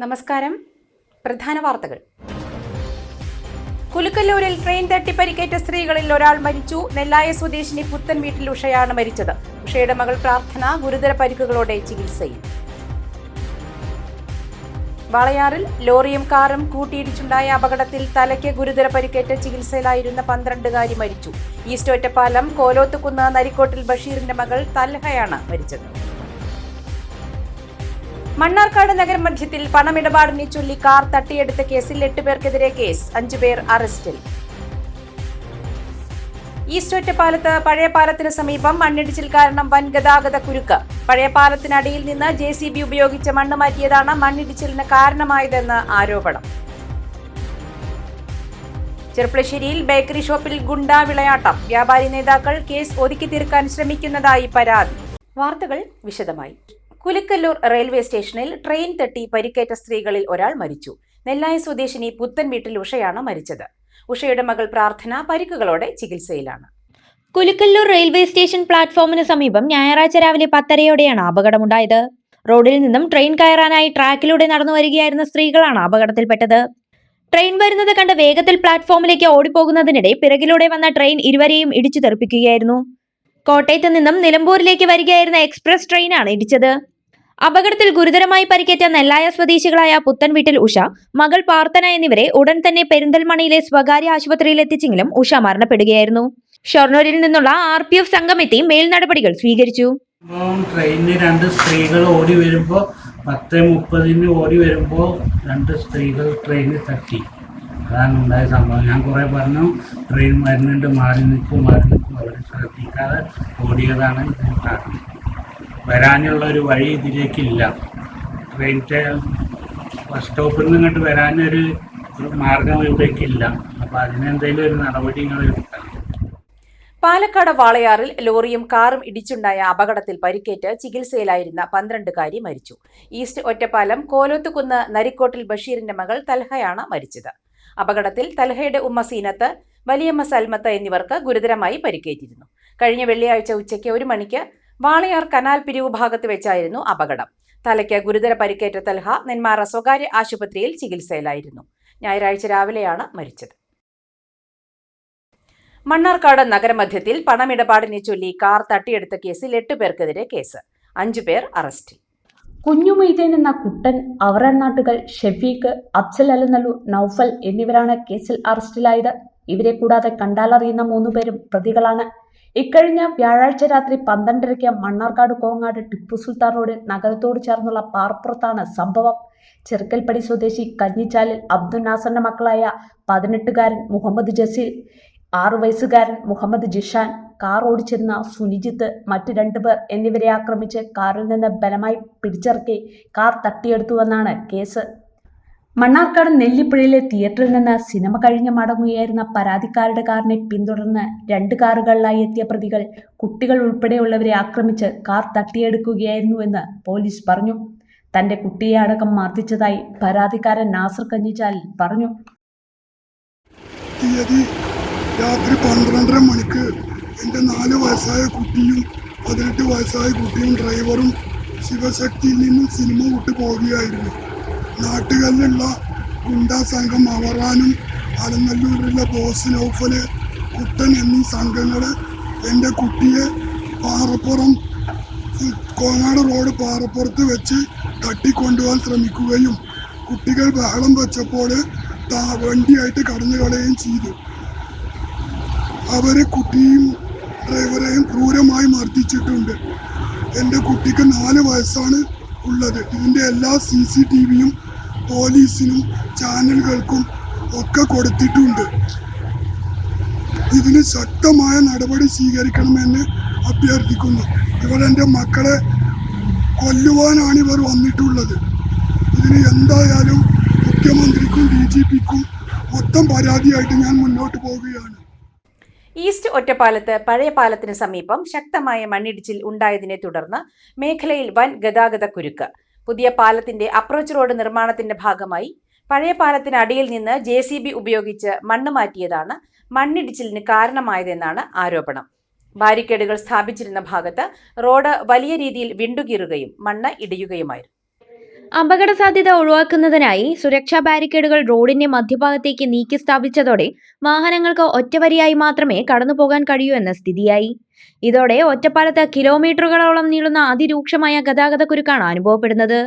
നമസ്കാരം. പ്രധാന വാർത്തകൾ. കുലുക്കല്ലൂരിൽ ട്രെയിൻ തട്ടി പരിക്കേറ്റ സ്ത്രീകളിൽ ഒരാൾ മരിച്ചു. നെല്ലായ സ്വദേശിനി പുത്തൻ വീട്ടിൽ ഉഷയാണ് മരിച്ചത്. ഉഷയുടെ മകൾ പ്രാർത്ഥന ഗുരുതര പരിക്കുകളോടെ ചികിത്സയിൽ. വാളയാറിൽ ലോറിയും കാറും കൂട്ടിയിടിച്ചുണ്ടായ അപകടത്തിൽ തലയ്ക്ക് ഗുരുതര പരിക്കേറ്റ് ചികിത്സയിലായിരുന്ന 12-കാരി മരിച്ചു. ഈസ്റ്റ് ഒറ്റപ്പാലം കോലോത്തുകുന്ന് നരിക്കോട്ടിൽ ബഷീറിന്റെ മകൾ തൽഹയാണ് മരിച്ചത്. മണ്ണാർക്കാട് നഗരമധ്യത്തിൽ പണമിടപാടിനെ ചൊല്ലി കാർ തട്ടിയെടുത്ത കേസിൽ 8 പേർക്കെതിരെ കേസ്. 5 പേർ അറസ്റ്റിൽ. ഈസ്റ്റ് ഒറ്റപ്പാലത്ത് പഴയ പാലത്തിന് സമീപം മണ്ണിടിച്ചിൽ കാരണം വൻ ഗതാഗത കുരുക്ക്. പഴയ പാലത്തിനടിയിൽ നിന്ന് JCB ഉപയോഗിച്ച് മണ്ണ് മാറ്റിയതാണ് മണ്ണിടിച്ചിലിന് കാരണമായതെന്ന് ആരോപണം. ചെർപ്പളശ്ശേരിയിൽ ബേക്കറി ഷോപ്പിൽ ഗുണ്ടാ വിളയാട്ടം. വ്യാപാരി നേതാക്കൾ കേസ് ഒതുക്കി തീർക്കാൻ ശ്രമിക്കുന്നതായി പരാതി. വാർത്തകൾ വിശദമായി. കുലുക്കല്ലൂർ റെയിൽവേ സ്റ്റേഷനിൽ ട്രെയിൻ തട്ടി പരിക്കേറ്റ സ്ത്രീകളിൽ ഒരാൾ മരിച്ചു. നെല്ലായ സ്വദേശിനി പുത്തൻ വീട്ടിൽ ഉഷയാണ് മരിച്ചത്. ഉഷയുടെ മകൾ പ്രാർത്ഥന പരിക്കുകളോടെ ചികിത്സയിലാണ്. കുലുക്കല്ലൂർ റെയിൽവേ സ്റ്റേഷൻ പ്ലാറ്റ്ഫോമിന് സമീപം ഞായറാഴ്ച രാവിലെ 10:30യോടെയാണ് അപകടമുണ്ടായത്. റോഡിൽ നിന്നും ട്രെയിൻ കയറാനായി ട്രാക്കിലൂടെ നടന്നു വരികയായിരുന്ന സ്ത്രീകളാണ് അപകടത്തിൽപ്പെട്ടത്. ട്രെയിൻ വരുന്നത് കണ്ട് വേഗത്തിൽ പ്ലാറ്റ്ഫോമിലേക്ക് ഓടിപ്പോകുന്നതിനിടെ പിറകിലൂടെ വന്ന ട്രെയിൻ ഇരുവരെയും ഇടിച്ചു തെറിപ്പിക്കുകയായിരുന്നു. കോട്ടയത്ത് നിന്നും നിലമ്പൂരിലേക്ക് വരികയായിരുന്ന എക്സ്പ്രസ് ട്രെയിനാണ് ഇടിച്ചത്. അപകടത്തിൽ ഗുരുതരമായി പരിക്കേറ്റ നെല്ലായ സ്വദേശികളായ പുത്തൻ വീട്ടിൽ ഉഷ, മകൾ പ്രാർത്ഥന എന്നിവരെ ഉടൻ തന്നെ പെരിന്തൽമണ്ണയിലെ സ്വകാര്യ ആശുപത്രിയിൽ എത്തിച്ചെങ്കിലും ഉഷ മരണപ്പെടുകയായിരുന്നു. ഷൊർണൂരിൽ നിന്നുള്ള RPF സംഘം എത്തി മേൽ നടപടികൾ സ്വീകരിച്ചു. ട്രെയിനിൽ 2 സ്ത്രീകൾ ഓടി വരുമ്പോൾ 10:30 ഓടി വരുമ്പോൾ 2 സ്ത്രീകൾ ട്രെയിനിൽ തട്ടി. അതാണ് ഉണ്ടായ സംഭവം. ഞാൻ കുറേ പറഞ്ഞു ട്രെയിൻ വരുന്നുണ്ട്, മാറി നിൽക്കും. അവർ ശ്രദ്ധിക്കാതെ ഓടിയതാണ് ഇതിന് കാരണം. വരാനുള്ള ഒരു വഴി ഇതിലേക്കില്ല. ട്രെയിനിൻ്റെ ബസ് സ്റ്റോപ്പിൽ നിന്ന് ഇങ്ങോട്ട് വരാനൊരു മാർഗം ഇവിടേക്കില്ല. അപ്പോൾ അതിനെന്തെങ്കിലും ഒരു നടപടികൾ എടുക്കണം. പാലക്കാട് വാളയാറിൽ ലോറിയും കാറും ഇടിച്ചുണ്ടായ അപകടത്തിൽ പരിക്കേറ്റ് ചികിത്സയിലായിരുന്ന 12-കാരി മരിച്ചു. ഈസ്റ്റ് ഒറ്റപ്പാലം കോലോത്തുകുന്ന് നരിക്കോട്ടിൽ ബഷീറിന്റെ മകൾ തൽഹയാണ് മരിച്ചത്. അപകടത്തിൽ തൽഹയുടെ ഉമ്മ സീനത്ത്, വലിയമ്മ സൽമത്ത് എന്നിവർക്ക് ഗുരുതരമായി പരിക്കേറ്റിരുന്നു. കഴിഞ്ഞ വെള്ളിയാഴ്ച ഉച്ചയ്ക്ക് 1 മണിക്ക് വാളയാർ കനാൽ പിരിവ് ഭാഗത്ത് വെച്ചായിരുന്നു അപകടം. തലയ്ക്ക് ഗുരുതര പരിക്കേറ്റ തൽഹ നെന്മാറ സ്വകാര്യ ആശുപത്രിയിൽ ചികിത്സയിലായിരുന്നു. ഞായറാഴ്ച രാവിലെയാണ് മരിച്ചത്. മണ്ണാർക്കാട് നഗരമധ്യത്തിൽ പണമിടപാടിനെ ചൊല്ലി കാർ തട്ടിയെടുത്ത കേസിൽ 8 പേർക്കെതിരെ കേസ്. 5 പേർ അറസ്റ്റിൽ. കുഞ്ഞുമൊയ്തീൻ എന്ന കുട്ടൻ, അവറനാട്ടുകൾ, ഷെഫീഖ്, അഫ്സൽ അലനല്ലൂർ, നൌഫൽ എന്നിവരാണ് കേസിൽ അറസ്റ്റിലായത്. ഇവരെ കൂടാതെ കണ്ടാലറിയുന്ന 3 പേരും പ്രതികളാണ്. ഇക്കഴിഞ്ഞ വ്യാഴാഴ്ച രാത്രി 12:30 മണ്ണാർക്കാട് കോങ്ങാട് ടിപ്പു സുൽത്താൻ റോഡ് നഗരത്തോട് ചേർന്നുള്ള പാറപ്പുറത്താണ് സംഭവം. ചെറുക്കൽപ്പടി സ്വദേശി കഞ്ഞിച്ചാലിൽ അബ്ദുൽ നാസറിന്റെ മക്കളായ 18-കാരൻ മുഹമ്മദ് ജസീൽ, 6 വയസ്സുകാരൻ മുഹമ്മദ് ജിഷാൻ, കാർ ഓടിച്ചിരുന്ന സുനിജിത്ത്, മറ്റ് 2 പേർ എന്നിവരെ ആക്രമിച്ച് കാറിൽ നിന്ന് ബലമായി പിടിച്ചിറക്കി കാർ തട്ടിയെടുത്തുവെന്നാണ് കേസ്. മണ്ണാർക്കാട് നെല്ലിപ്പുഴയിലെ തിയേറ്ററിൽ നിന്ന് സിനിമ കഴിഞ്ഞ് മടങ്ങുകയായിരുന്ന പരാതിക്കാരുടെ കാറിനെ പിന്തുടർന്ന് 2 കാറുകളിലായി എത്തിയ പ്രതികൾ കുട്ടികൾ ഉൾപ്പെടെയുള്ളവരെ ആക്രമിച്ച് കാർ തട്ടിയെടുക്കുകയായിരുന്നുവെന്ന് പോലീസ് പറഞ്ഞു. തന്റെ കുട്ടിയെ അടക്കം മർദ്ദിച്ചതായി പരാതിക്കാരൻ നാസർ കഞ്ഞിച്ചാലിൽ പറഞ്ഞു. രാത്രി 12:30 മണിക്ക് എൻ്റെ 4 വയസ്സായ കുട്ടിയും 18 വയസ്സായ കുട്ടിയും ഡ്രൈവറും ശിവശക്തിയിൽ നിന്നും സിനിമ വിട്ടു പോവുകയായിരുന്നു. നാട്ടുകളിലുള്ള ഗുണ്ടാ സംഘം അവറാനും അലനല്ലൂരിലെ ബോസ് നൗഫല്, കുട്ടൻ എന്നീ സംഘങ്ങൾ എൻ്റെ കുട്ടിയെ പാറപ്പുറം കോങ്ങാട് റോഡ് പാറപ്പുറത്ത് വെച്ച് തട്ടിക്കൊണ്ടുപോകാൻ ശ്രമിക്കുകയും കുട്ടികൾ ബഹളം വെച്ചപ്പോൾ വണ്ടിയായിട്ട് കടന്നു കളയുകയും ചെയ്തു. അവരെ കുട്ടിയും ഡ്രൈവറെയും ക്രൂരമായി മർദ്ദിച്ചിട്ടുണ്ട്. എൻ്റെ കുട്ടിക്ക് 4 വയസ്സാണ് ഉള്ളത്. ഇതിൻ്റെ എല്ലാ CCTVയും പോലീസിനും ചാനലുകൾക്കും ഒക്കെ കൊടുത്തിട്ടുണ്ട്. ഇതിന് ശക്തമായ നടപടി സ്വീകരിക്കണമെന്ന് അഭ്യർത്ഥിക്കുന്നു. എൻ്റെ മക്കളെ കൊല്ലുവാനാണ് ഇവർ വന്നിട്ടുള്ളത്. ഇതിന് എന്തായാലും മുഖ്യമന്ത്രിക്കും DGPക്കും മൊത്തം പരാതിയായിട്ട് ഞാൻ മുന്നോട്ട് പോവുകയാണ്. ഈസ്റ്റ് ഒറ്റപ്പാലത്ത് പഴയ പാലത്തിന് സമീപം ശക്തമായ മണ്ണിടിച്ചിൽ ഉണ്ടായതിനെ തുടർന്ന് മേഖലയിൽ വൻ ഗതാഗത കുരുക്ക്. പുതിയ പാലത്തിന്റെ അപ്രോച്ച് റോഡ് നിർമ്മാണത്തിന്റെ ഭാഗമായി പഴയ പാലത്തിന് അടിയിൽ നിന്ന് JCB ഉപയോഗിച്ച് മണ്ണ് മാറ്റിയതാണ് മണ്ണിടിച്ചിലിന് കാരണമായതെന്നാണ് ആരോപണം. ബാരിക്കേഡുകൾ സ്ഥാപിച്ചിരുന്ന ഭാഗത്ത് റോഡ് വലിയ രീതിയിൽ വിണ്ടുകീറുകയും മണ്ണ് ഇടിയുകയുമായിരുന്നു. അപകട സാധ്യത ഒഴിവാക്കുന്നതിനായി സുരക്ഷാ ബാരിക്കേഡുകൾ റോഡിന്റെ മധ്യഭാഗത്തേക്ക് നീക്കി സ്ഥാപിച്ചതോടെ വാഹനങ്ങൾക്ക് ഒറ്റവരിയായി മാത്രമേ കടന്നുപോകാൻ കഴിയൂ എന്ന സ്ഥിതിയായി. ഇതോടെ ഒറ്റപ്പാലത്ത് കിലോമീറ്ററുകളോളം നീളുന്ന അതിരൂക്ഷമായ ഗതാഗതക്കുരുക്കാണ് അനുഭവപ്പെടുന്നത്.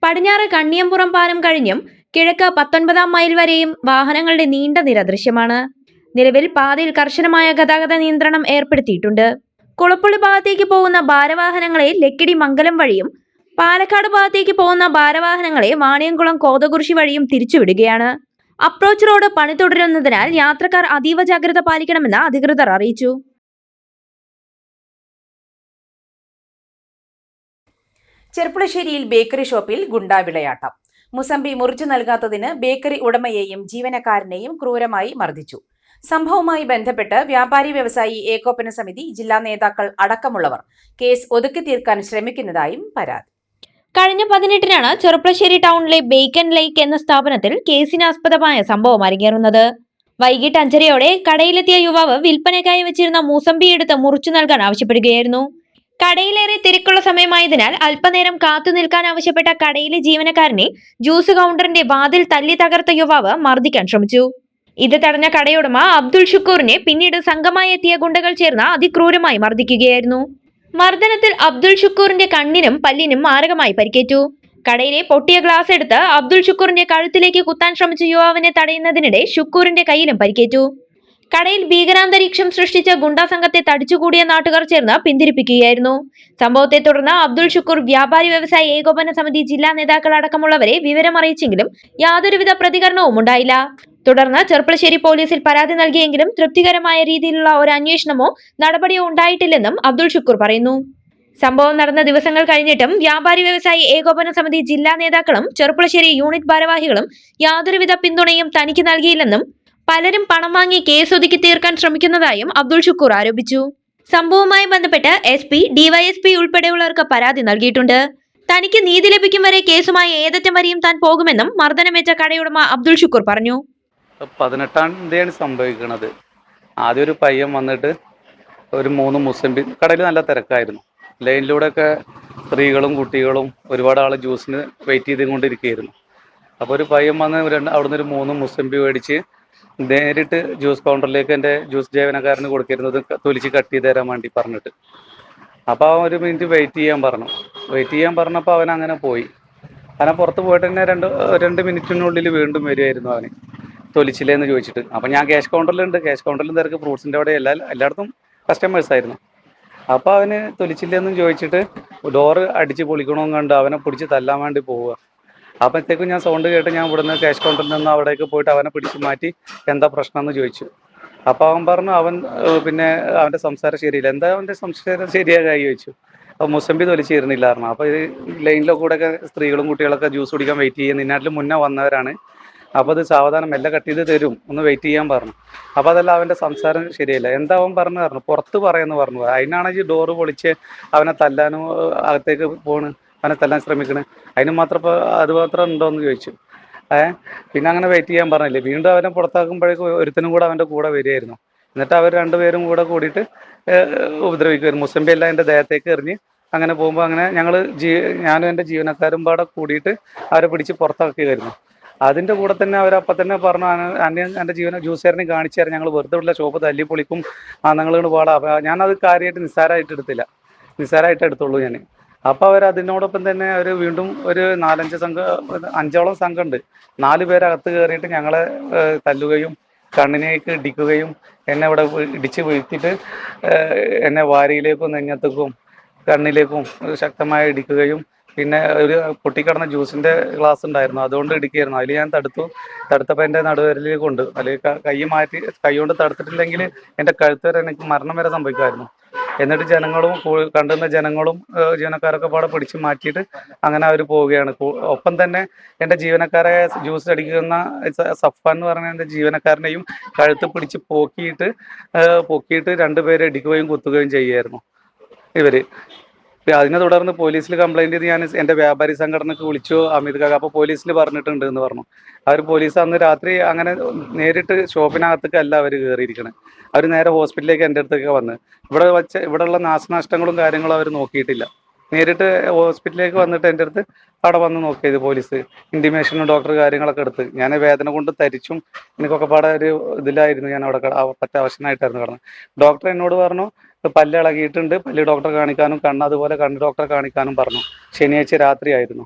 പടിഞ്ഞാറ് കണ്ണിയമ്പുറം പാലം കഴിഞ്ഞും കിഴക്ക് 19-ാം മൈൽ വരെയും വാഹനങ്ങളുടെ നീണ്ട നിര ദൃശ്യമാണ്. നിലവിൽ പാതയിൽ കർശനമായ ഗതാഗത നിയന്ത്രണം ഏർപ്പെടുത്തിയിട്ടുണ്ട്. കുളപ്പുള്ളി ഭാഗത്തേക്ക് പോകുന്ന ഭാരവാഹനങ്ങളെ ലക്കിടി മംഗലം വഴിയും പാലക്കാട് ഭാഗത്തേക്ക് പോകുന്ന ഭാരവാഹനങ്ങളെ വാണിയംകുളം കോതകുറിശി വഴിയും തിരിച്ചുവിടുകയാണ്. അപ്രോച്ച് റോഡ് പണി തുടരുന്നതിനാൽ യാത്രക്കാർ അതീവ ജാഗ്രത പാലിക്കണമെന്ന് അധികൃതർ അറിയിച്ചു. ചെർപ്പുളശ്ശേരിയിൽ ബേക്കറി ഷോപ്പിൽ ഗുണ്ടാവിളയാട്ടം. മുസംബി മുറിച്ചു നൽകാത്തതിന് ബേക്കറി ഉടമയെയും ജീവനക്കാരനെയും ക്രൂരമായി മർദ്ദിച്ചു. സംഭവവുമായി ബന്ധപ്പെട്ട് വ്യാപാരി വ്യവസായി ഏകോപന സമിതി ജില്ലാ നേതാക്കൾ അടക്കമുള്ളവർ കേസ് ഒതുക്കി തീർക്കാൻ ശ്രമിക്കുന്നതായും പരാതി. കഴിഞ്ഞ 18-നാണ് ചെറുപ്പളശ്ശേരി ടൗണിലെ ബേക്കൻ ലേക്ക് എന്ന സ്ഥാപനത്തിൽ കേസിനാസ്പദമായ സംഭവം അരങ്ങേറുന്നത്. വൈകിട്ട് 5:30-യോടെ കടയിലെത്തിയ യുവാവ് വിൽപ്പനയ്ക്കായി വെച്ചിരുന്ന മൂസമ്പി എടുത്ത് മുറിച്ചു നൽകാൻ ആവശ്യപ്പെടുകയായിരുന്നു. കടയിലേറെ തിരക്കുള്ള സമയമായതിനാൽ അല്പനേരം കാത്തു നിൽക്കാൻ ആവശ്യപ്പെട്ട കടയിലെ ജീവനക്കാരനെ ജ്യൂസ് കൗണ്ടറിന്റെ വാതിൽ തല്ലി തകർത്ത യുവാവ് മർദ്ദിക്കാൻ ശ്രമിച്ചു. ഇത് തടഞ്ഞ കടയുടമ അബ്ദുൾ ഷുക്കൂറിനെ പിന്നീട് സംഘമായി എത്തിയ ഗുണ്ടകൾ ചേർന്ന് അതിക്രൂരമായി മർദ്ദിക്കുകയായിരുന്നു. മർദ്ദനത്തിൽ അബ്ദുൾ ഷുക്കൂറിന്റെ കണ്ണിനും പല്ലിനും മാരകമായി പരിക്കേറ്റു. കടയിലെ പൊട്ടിയ ഗ്ലാസ് എടുത്ത് അബ്ദുൾ ഷുക്കൂറിന്റെ കഴുത്തിലേക്ക് കുത്താൻ ശ്രമിച്ച യുവാവിനെ തടയുന്നതിനിടെ ഷുക്കൂറിന്റെ കയ്യിലും പരിക്കേറ്റു. കടയിൽ ഭീകരാന്തരീക്ഷം സൃഷ്ടിച്ച ഗുണ്ടാ സംഘത്തെ തടിച്ചുകൂടിയ നാട്ടുകാർ ചേർന്ന് പിന്തിരിപ്പിക്കുകയായിരുന്നു. സംഭവത്തെ തുടർന്ന് അബ്ദുൾ ഷുക്കൂർ വ്യാപാരി വ്യവസായി ഏകോപന സമിതി ജില്ലാ നേതാക്കൾ അടക്കമുള്ളവരെ വിവരമറിയിച്ചെങ്കിലും യാതൊരുവിധ പ്രതികരണവും ഉണ്ടായില്ല. തുടർന്ന് ചെർപ്പളശ്ശേരി പോലീസിൽ പരാതി നൽകിയെങ്കിലും തൃപ്തികരമായ രീതിയിലുള്ള ഒരു അന്വേഷണമോ നടപടിയോ ഉണ്ടായിട്ടില്ലെന്നും അബ്ദുൾ ഷുക്കൂർ പറയുന്നു. സംഭവം നടന്ന ദിവസങ്ങൾ കഴിഞ്ഞിട്ടും വ്യാപാരി വ്യവസായി ഏകോപന സമിതി ജില്ലാ നേതാക്കളും ചെർപ്പളശ്ശേരി യൂണിറ്റ് ഭാരവാഹികളും യാതൊരുവിധ പിന്തുണയും തനിക്ക് നൽകിയില്ലെന്നും പലരും പണം വാങ്ങി കേസ് ഒതുക്കി തീർക്കാൻ ശ്രമിക്കുന്നതായും അബ്ദുൾ ഷുക്കൂർ ആരോപിച്ചു. സംഭവവുമായി ബന്ധപ്പെട്ട് SP, DYSP ഉൾപ്പെടെയുള്ളവർക്ക് പരാതി നൽകിയിട്ടുണ്ട്. തനിക്ക് നീതി ലഭിക്കും വരെ കേസുമായി ഏതറ്റം വരെയും താൻ പോകുമെന്നും മർദ്ദനമേറ്റ കടയുടമ അബ്ദുൾ ഷുക്കൂർ പറഞ്ഞു. 18-ാം തീയതിയാണ് സംഭവിക്കുന്നത്. ആദ്യം ഒരു പയ്യൻ വന്നിട്ട് ഒരു 3 മുസംബി, കടയിൽ നല്ല തിരക്കായിരുന്നു. ലൈനിലൂടെയൊക്കെ സ്ത്രീകളും കുട്ടികളും ഒരുപാട് ആൾ ജ്യൂസിന് വെയിറ്റ് ചെയ്തുകൊണ്ടിരിക്കുകയായിരുന്നു. അപ്പോൾ ഒരു പയ്യൻ വന്ന് അവിടുന്ന് ഒരു 3 മുസംബി മേടിച്ച് നേരിട്ട് ജ്യൂസ് കൗണ്ടറിലേക്ക് എൻ്റെ ജ്യൂസ് ജീവനക്കാരന് കൊടുക്കരുന്നത് തൊലിച്ച് കട്ട് ചെയ്ത് തരാൻ വേണ്ടി പറഞ്ഞിട്ട്. അപ്പോൾ അവൻ 1 മിനിറ്റ് വെയിറ്റ് ചെയ്യാൻ പറഞ്ഞപ്പോൾ അവൻ അങ്ങനെ പോയി. അവനെ പുറത്ത് പോയിട്ട് തന്നെ 2 മിനിറ്റിനുള്ളിൽ വീണ്ടും വരുമായിരുന്നു അവന് തൊലിച്ചില്ലേന്ന് ചോദിച്ചിട്ട്. അപ്പം ഞാൻ ക്യാഷ് കൗണ്ടറിലും തിരക്ക്, ഫ്രൂട്ട്സിൻ്റെ അവിടെ എല്ലായിടത്തും കസ്റ്റമേഴ്സായിരുന്നു. അപ്പോൾ അവന് തൊലിച്ചില്ലെന്നും ചോദിച്ചിട്ട് ഡോറ് അടിച്ച് പൊളിക്കണമെന്ന് കണ്ട് അവനെ പിടിച്ച് തല്ലാൻ വേണ്ടി പോവുക. അപ്പോഴത്തേക്കും ഞാൻ സൗണ്ട് കേട്ട് ഞാൻ ഇവിടുന്ന് ക്യാഷ് കൗണ്ടറിൽ നിന്ന് അവിടേക്ക് പോയിട്ട് അവനെ പിടിച്ച് മാറ്റി എന്താ പ്രശ്നം എന്ന് ചോദിച്ചു. അപ്പോൾ അവൻ പറഞ്ഞു പിന്നെ അവൻ്റെ സംസാരം ശരിയില്ല. എന്താ അവൻ്റെ സംസാരം ശരിയാകായി ചോദിച്ചു. അപ്പോൾ മുസംബി തൊലിച്ചിരുന്നില്ല പറഞ്ഞു. അപ്പോൾ ഇത് ലൈനിലെ കൂടെയൊക്കെ സ്ത്രീകളും കുട്ടികളൊക്കെ ജ്യൂസ് കുടിക്കാൻ വെയിറ്റ് ചെയ്യുക, നിന്നാട്ടിൽ മുന്നേ വന്നവരാണ്. അപ്പോൾ അത് സാവധാനം മെല്ലെ കട്ട് ചെയ്ത് തരും, ഒന്ന് വെയിറ്റ് ചെയ്യാൻ പറഞ്ഞു. അപ്പോൾ അതല്ല അവൻ്റെ സംസാരം ശരിയല്ല. എന്താ അവൻ പറഞ്ഞു പുറത്ത് പറയുമെന്ന് പറഞ്ഞു. അതിനാണെങ്കിൽ ഡോറ് പൊളിച്ച് അവനെ തല്ലാനും അകത്തേക്ക് അവനെ തല്ലാൻ ശ്രമിക്കണേ, അതിന് മാത്രം അത് മാത്രം ഉണ്ടോ എന്ന് ചോദിച്ചു. പിന്നെ അങ്ങനെ വെയിറ്റ് ചെയ്യാൻ പറഞ്ഞില്ലേ. വീണ്ടും അവനെ പുറത്താക്കുമ്പോഴേക്കും ഒരുത്തനും കൂടെ അവൻ്റെ കൂടെ വരികയായിരുന്നു. എന്നിട്ട് അവർ 2 പേരും കൂടെ കൂടിയിട്ട് ഉപദ്രവിക്കുമായിരുന്നു. മുസംബി എല്ലാം എൻ്റെ ദേഹത്തേക്ക് എറിഞ്ഞ് അങ്ങനെ പോകുമ്പോൾ അങ്ങനെ ഞാനും എൻ്റെ ജീവനക്കാരും പാടെ കൂടിയിട്ട് അവരെ പിടിച്ച് പുറത്താക്കിയായിരുന്നു. അതിൻ്റെ കൂടെ തന്നെ അവരപ്പം തന്നെ പറഞ്ഞു, എൻ്റെ ജ്യൂസുകാരനെ കാണിച്ചു തരാം, ഞങ്ങൾ വെറുതെ ഉള്ള ഷോപ്പ് തല്ലി പൊളിക്കും, ഞങ്ങൾ പാടാം. അപ്പോൾ ഞാനത് കാര്യമായിട്ട് നിസ്സാരമായിട്ട് എടുത്തുള്ളൂ ഞാൻ. അപ്പോൾ അവർ അതിനോടൊപ്പം തന്നെ അവർ വീണ്ടും ഒരു 5-ഓളം സംഘമുണ്ട്. 4 പേരകത്ത് കയറിയിട്ട് ഞങ്ങളെ തല്ലുകയും കണ്ണിനേക്ക് ഇടിക്കുകയും എന്നെ ഇവിടെ ഇടിച്ച് വീഴ്ത്തിയിട്ട് എന്നെ വാരിയിലേക്കും നെഞ്ഞത്തേക്കും കണ്ണിലേക്കും ശക്തമായി ഇടിക്കുകയും പിന്നെ ഒരു പൊട്ടിക്കിടന്ന ജ്യൂസിൻ്റെ ഗ്ലാസ് ഉണ്ടായിരുന്നു, അതുകൊണ്ട് ഇടിക്കുകയായിരുന്നു. അതിൽ ഞാൻ തടുത്തപ്പോൾ എൻ്റെ നടുവിരലിൽ കൊണ്ട് അല്ലെങ്കിൽ കൈ കൊണ്ട് തടുത്തിട്ടില്ലെങ്കിൽ എൻ്റെ കഴുത്ത് വരെ എനിക്ക് മരണം വരെ സംഭവിക്കുമായിരുന്നു. എന്നിട്ട് ജനങ്ങളും കണ്ടുന്ന ജനങ്ങളും ജീവനക്കാരൊക്കെ പാടെ പിടിച്ച് മാറ്റിയിട്ട് അങ്ങനെ അവർ പോവുകയാണ്. ഒപ്പം തന്നെ എൻ്റെ ജീവനക്കാരെ ജ്യൂസ് അടിക്കുന്ന സഫാൻ എന്ന് പറഞ്ഞ എൻ്റെ ജീവനക്കാരനെയും കഴുത്ത് പിടിച്ച് പൊക്കിയിട്ട് 2 പേരെ ഇടിക്കുകയും കുത്തുകയും ചെയ്യുമായിരുന്നു ഇവർ. അതിനെ തുടർന്ന് പോലീസിൽ കംപ്ലൈൻറ്റ് ചെയ്ത് ഞാൻ എൻ്റെ വ്യാപാരി സംഘടനക്ക് വിളിച്ചു അമിത് കാക്ക. അപ്പോൾ പോലീസിൽ പറഞ്ഞിട്ടുണ്ട് എന്ന് പറഞ്ഞു. പോലീസ് അന്ന് രാത്രി അങ്ങനെ നേരിട്ട് ഷോപ്പിനകത്തേക്കല്ല അവർ കയറിയിരിക്കണേ. അവർ നേരെ ഹോസ്പിറ്റലിലേക്ക് എൻ്റെ അടുത്തേക്ക് വന്ന് ഇവിടെയുള്ള നാശനഷ്ടങ്ങളും കാര്യങ്ങളും അവർ നോക്കിയിട്ടില്ല. നേരിട്ട് ഹോസ്പിറ്റലിലേക്ക് വന്നിട്ട് എൻ്റെ അടുത്ത് അവിടെ വന്ന് നോക്കിയത് പോലീസ് ഇൻറ്റിമേഷനും ഡോക്ടർ കാര്യങ്ങളൊക്കെ എടുത്ത്. ഞാൻ വേദന കൊണ്ട് തരിച്ചും എനിക്കൊക്കെ പാടെ ഒരു ഇതിലായിരുന്നു. ഞാൻ അവിടെ പറ്റ അവശനായിട്ടായിരുന്നു കിടന്നത്. ഡോക്ടർ എന്നോട് പറഞ്ഞു പല്ല് ഇളകിയിട്ടുണ്ട്, പല്ല് ഡോക്ടറെ കാണിക്കാനും അതുപോലെ കണ്ണ് ഡോക്ടറെ കാണിക്കാനും പറഞ്ഞു. ശനിയാഴ്ച രാത്രിയായിരുന്നു.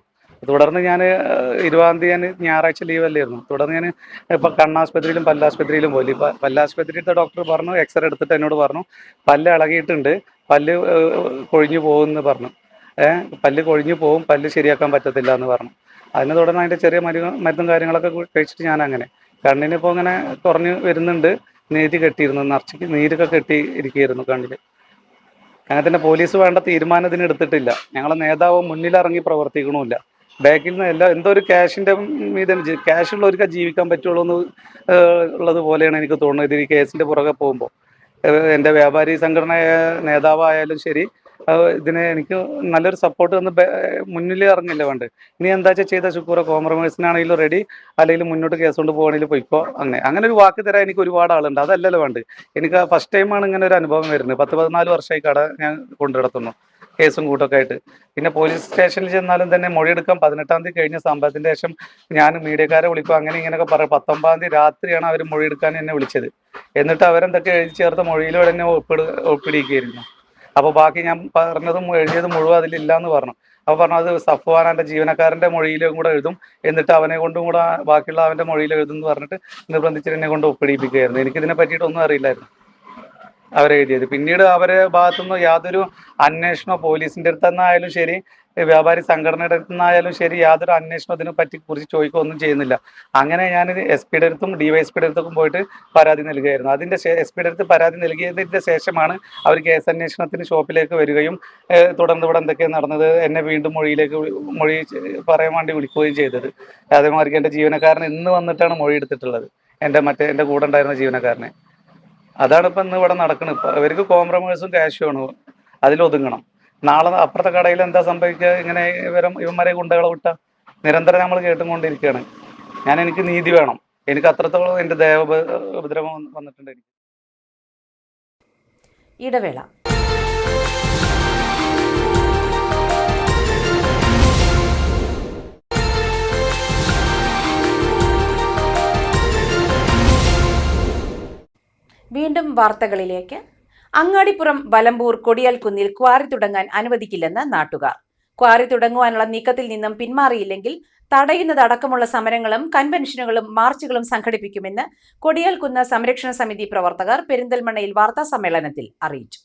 തുടർന്ന് ഞാൻ 20-ാം തീയതി ഞാൻ ഞായറാഴ്ച ലീവല്ലായിരുന്നു. തുടർന്ന് ഞാൻ ഇപ്പം കണ്ണാശുപത്രിയിലും പല്ലാശുപത്രിയിലും പോയി. പല്ലാശുപത്രിയിലത്തെ ഡോക്ടർ പറഞ്ഞു, എക്സ്റേ എടുത്തിട്ട് എന്നോട് പറഞ്ഞു പല്ല് ഇളകിയിട്ടുണ്ട്, പല്ല് കൊഴിഞ്ഞു പോകുമെന്ന് പറഞ്ഞു. പല്ല് കൊഴിഞ്ഞു പോകും, പല്ല് ശരിയാക്കാൻ പറ്റത്തില്ല എന്ന് പറഞ്ഞു. അതിനെ തുടർന്ന് അതിൻ്റെ ചെറിയ മരുന്നും കാര്യങ്ങളൊക്കെ കഴിച്ചിട്ട് ഞാൻ അങ്ങനെ കണ്ണിനിപ്പോൾ അങ്ങനെ കുറഞ്ഞ് വരുന്നുണ്ട്. നീര് കെട്ടിയിരുന്നു, നിറച്ച് നീരൊക്കെ കെട്ടി ഇരിക്കുകയായിരുന്നു കണ്ണിൽ. അങ്ങനെ തന്നെ പോലീസ് വേണ്ട തീരുമാനം ഇതിന് എടുത്തിട്ടില്ല. ഞങ്ങളെ നേതാവ് മുന്നിലിറങ്ങി പ്രവർത്തിക്കണമില്ല. ബാക്കിൽ നിന്ന് എന്തോ ഒരു ക്യാഷിൻ്റെ മീതെ ക്യാഷുള്ളവർക്ക് ജീവിക്കാൻ പറ്റുള്ളൂ എന്ന് ഉള്ളത് പോലെയാണ് എനിക്ക് തോന്നുന്നത്. ഈ കേസിൻ്റെ പുറകെ പോകുമ്പോൾ എൻ്റെ വ്യാപാരി സംഘടന നേതാവായാലും ശരി ഇതിനെ എനിക്ക് നല്ലൊരു സപ്പോർട്ട് തന്ന് മുന്നിൽ ഇറങ്ങില്ല വേണ്ട. ഇനി എന്താ ചെയ്ത ശുക്കൂറ കോംപ്രമൈസിനാണെങ്കിലും റെഡി, അല്ലെങ്കിൽ മുന്നോട്ട് കേസ് കൊണ്ട് പോകണമെങ്കിൽ പോയിക്കോ. അങ്ങനെ ഒരു വാക്ക് തരാൻ എനിക്ക് ഒരുപാട് ആളുണ്ട്. അതല്ലല്ലോ വേണ്ട. എനിക്ക് ഫസ്റ്റ് ടൈമാണ് ഇങ്ങനെ ഒരു അനുഭവം വരുന്നത്. 10-14 വർഷമായി കട ഞാൻ കൊണ്ടുനടത്തുന്നു, കേസും കൂട്ടൊക്കെ ആയിട്ട്. പിന്നെ പോലീസ് സ്റ്റേഷനിൽ ചെന്നാലും തന്നെ മൊഴിയെടുക്കാൻ 18-ാം തീയതി കഴിഞ്ഞ സംഭവത്തിൻ്റെ ശേഷം ഞാൻ മീഡിയക്കാരെ വിളിക്കും, അങ്ങനെ ഇങ്ങനെയൊക്കെ പറയും. 19-ാം തീയതി രാത്രിയാണ് അവർ മൊഴിയെടുക്കാൻ എന്നെ വിളിച്ചത്. എന്നിട്ട് അവരെന്തൊക്കെ എഴുതി ചേർത്ത മൊഴിയിലൂടെ എന്നെ ഒപ്പിടിക്കുകയായിരുന്നു. അപ്പോൾ ബാക്കി ഞാൻ പറഞ്ഞതും എഴുതിയതും മുഴുവൻ അതിലില്ല എന്ന് പറഞ്ഞു. അപ്പോൾ പറഞ്ഞു അത് സഫ്വാൻ എൻ്റെ ജീവനക്കാരൻ്റെ മൊഴിയിലും കൂടെ എഴുതും, എന്നിട്ട് അവനെ കൊണ്ടും കൂടെ ബാക്കിയുള്ള അവൻ്റെ മൊഴിയിൽ എഴുതും എന്ന് പറഞ്ഞിട്ട് നിർബന്ധിച്ചിട്ട് എന്നെ കൊണ്ട് ഒപ്പിടിപ്പിക്കുകയായിരുന്നു. എനിക്കിതിനെ പറ്റിയിട്ടൊന്നും അറിയില്ലായിരുന്നു അവരെഴുതിയത്. പിന്നീട് അവരെ ഭാഗത്തുനിന്ന് യാതൊരു അന്വേഷണമോ പോലീസിൻ്റെ അടുത്ത് നിന്നായാലും ശരി, വ്യാപാരി സംഘടനയുടെ അടുത്ത് നിന്നായാലും ശരി, യാതൊരു അന്വേഷണം ഇതിനെ കുറിച്ച് ചോദിക്കുകയോ ഒന്നും ചെയ്യുന്നില്ല. അങ്ങനെ ഞാൻ SP യുടെ അടുത്തും DYSP യുടെ അടുത്തും പോയിട്ട് പരാതി നൽകുകയായിരുന്നു. അതിൻ്റെ SP യുടെ അടുത്ത് പരാതി നൽകിയതിൻ്റെ ശേഷമാണ് അവർ കേസ് അന്വേഷണത്തിന് ഷോപ്പിലേക്ക് വരികയും തുടർന്ന് ഇവിടെ എന്തൊക്കെയാണ് നടന്നത് എന്നെ വീണ്ടും മൊഴി പറയാൻ വേണ്ടി വിളിക്കുകയും ചെയ്തത്. അതേമാതിരി എൻ്റെ ജീവനക്കാരൻ ഇന്ന് വന്നിട്ടാണ് മൊഴി എടുത്തിട്ടുള്ളത്, എൻ്റെ കൂടെ ഉണ്ടായിരുന്ന ജീവനക്കാരനെ. അതാണ് ഇപ്പം ഇന്ന് ഇവിടെ നടക്കുന്നത്. ഇപ്പം അവർക്ക് കോംപ്രമൈസും ക്യാഷുമാണ്, അതിലൊതുങ്ങണം. നാളെ അപ്പുറത്തെ കടയിൽ എന്താ സംഭവിക്കുക? ഇങ്ങനെ ഇവന്മാരെ ഗുണ്ടകളെ വിട്ട നിരന്തരം നമ്മൾ കേട്ടുകൊണ്ടിരിക്കുകയാണ്. എനിക്ക് നീതി വേണം. എനിക്ക് അത്രത്തോളം എൻ്റെ ദേവോപദ്രവം വന്നിട്ടുണ്ട്. ഇടവേള. വീണ്ടും വാർത്തകളിലേക്ക്. അങ്ങാടിപ്പുറം വലമ്പൂർ കൊടിയാൽക്കുന്നിൽ ക്വാറി തുടങ്ങാൻ അനുവദിക്കില്ലെന്ന് നാട്ടുകാർ. ക്വാറി തുടങ്ങുവാനുള്ള നീക്കത്തിൽ നിന്നും പിന്മാറിയില്ലെങ്കിൽ തടയുന്നതടക്കമുള്ള സമരങ്ങളും കൺവെൻഷനുകളും മാർച്ചുകളും സംഘടിപ്പിക്കുമെന്ന് കൊടിയാൽക്കുന്ന് സംരക്ഷണ സമിതി പ്രവർത്തകർ പെരിന്തൽമണ്ണയിൽ വാർത്താ സമ്മേളനത്തിൽ അറിയിച്ചു.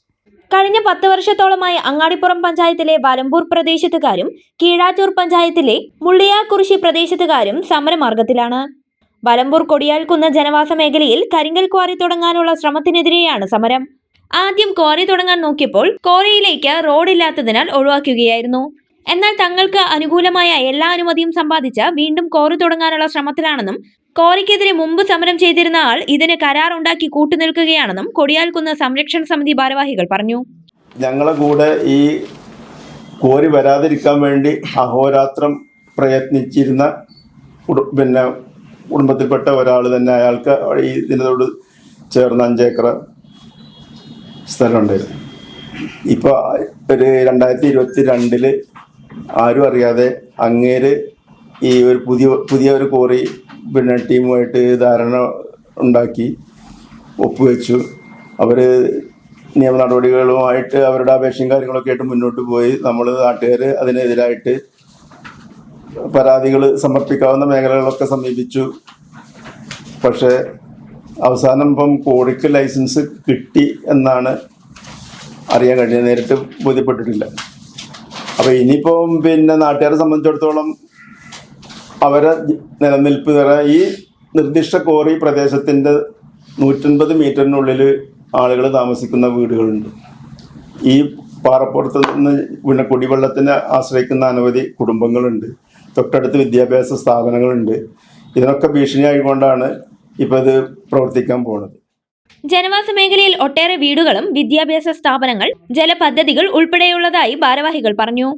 കഴിഞ്ഞ 10 വർഷത്തോളമായി അങ്ങാടിപ്പുറം പഞ്ചായത്തിലെ വലമ്പൂർ പ്രദേശത്തുകാരും കീഴാറ്റൂർ പഞ്ചായത്തിലെ മുള്ളിയാക്കുറിശി പ്രദേശത്തുകാരും സമരമാർഗത്തിലാണ്. വലമ്പൂർ കൊടിയാൽക്കുന്ന് ജനവാസ മേഖലയിൽ കരിങ്കൽ ക്വാറി തുടങ്ങാനുള്ള ശ്രമത്തിനെതിരെയാണ് സമരം. ആദ്യം ക്വാറി തുടങ്ങാൻ നോക്കിയപ്പോൾ ക്വാറിയിലേക്ക് റോഡില്ലാത്തതിനാൽ ഒഴിവാക്കുകയായിരുന്നു. എന്നാൽ തങ്ങൾക്ക് അനുകൂലമായ എല്ലാ അനുമതിയും സമ്പാദിച്ച് വീണ്ടും ക്വാറി തുടങ്ങാനുള്ള ശ്രമത്തിലാണെന്നും ക്വാറിക്കെതിരെ മുമ്പ് സമരം ചെയ്തിരുന്ന ആൾ ഇതിന് കരാറുണ്ടാക്കി കൂട്ടുനിൽക്കുകയാണെന്നും കൊടിയാൽക്കുന്ന് സംരക്ഷണ സമിതി ഭാരവാഹികൾ പറഞ്ഞു. ഞങ്ങളെ കൂടെ ഈ ക്വാറി വരാതിരിക്കാൻ വേണ്ടി അഹോരാത്രം പ്രയത്നിച്ചിരുന്ന കുടുംബത്തിൽപ്പെട്ട ഒരാൾ തന്നെ, അയാൾക്ക് ഇതിനോട് ചേർന്ന് 5 ഏക്കർ സ്ഥലമുണ്ടായിരുന്നു. ഇപ്പോൾ ഒരു 2022 ആരും അറിയാതെ അങ്ങേര് ഈ ഒരു പുതിയ ഒരു ക്വാറി ടീമുമായിട്ട് ധാരണ ഉണ്ടാക്കി ഒപ്പുവെച്ചു. അവർ നിയമ നടപടികളുമായിട്ട് അവരുടെ അപേക്ഷയും കാര്യങ്ങളൊക്കെ ആയിട്ട് മുന്നോട്ട് പോയി. നമ്മൾ നാട്ടുകാർ അതിനെതിരായിട്ട് പരാതികൾ സമർപ്പിക്കാവുന്ന മേഖലകളൊക്കെ സമീപിച്ചു. പക്ഷേ അവസാനം ഇപ്പം ക്വാറിക്ക് ലൈസൻസ് കിട്ടി എന്നാണ് അറിയാൻ കഴിഞ്ഞത്, നേരിട്ട് ബോധ്യപ്പെട്ടിട്ടില്ല. അപ്പോൾ ഇനിയിപ്പം നാട്ടുകാരെ സംബന്ധിച്ചിടത്തോളം അവരെ നിലനിൽപ്പ് ഈ നിർദ്ദിഷ്ട ക്വാറി പ്രദേശത്തിൻ്റെ 150 മീറ്ററിനുള്ളിൽ ആളുകൾ താമസിക്കുന്ന വീടുകളുണ്ട്. ഈ പാറപ്പുറത്ത് നിന്ന് കുടിവെള്ളത്തിനെ ആശ്രയിക്കുന്ന അനവധി കുടുംബങ്ങളുണ്ട്. തൊട്ടടുത്ത് വിദ്യാഭ്യാസ സ്ഥാപനങ്ങളുണ്ട്. ഇതിനൊക്കെ ഭീഷണിയായിക്കൊണ്ടാണ് ഇപ്പോൾ ഇത് പ്രവർത്തിക്കാൻ പോകുന്നത്. ജനവാസ മേഖലയിൽ ഒട്ടേറെ വീടുകളും വിദ്യാഭ്യാസ സ്ഥാപനങ്ങൾ, ജലപദ്ധതികൾ ഉൾപ്പെടെയുള്ളതായി ഭാരവാഹികൾ പറഞ്ഞു.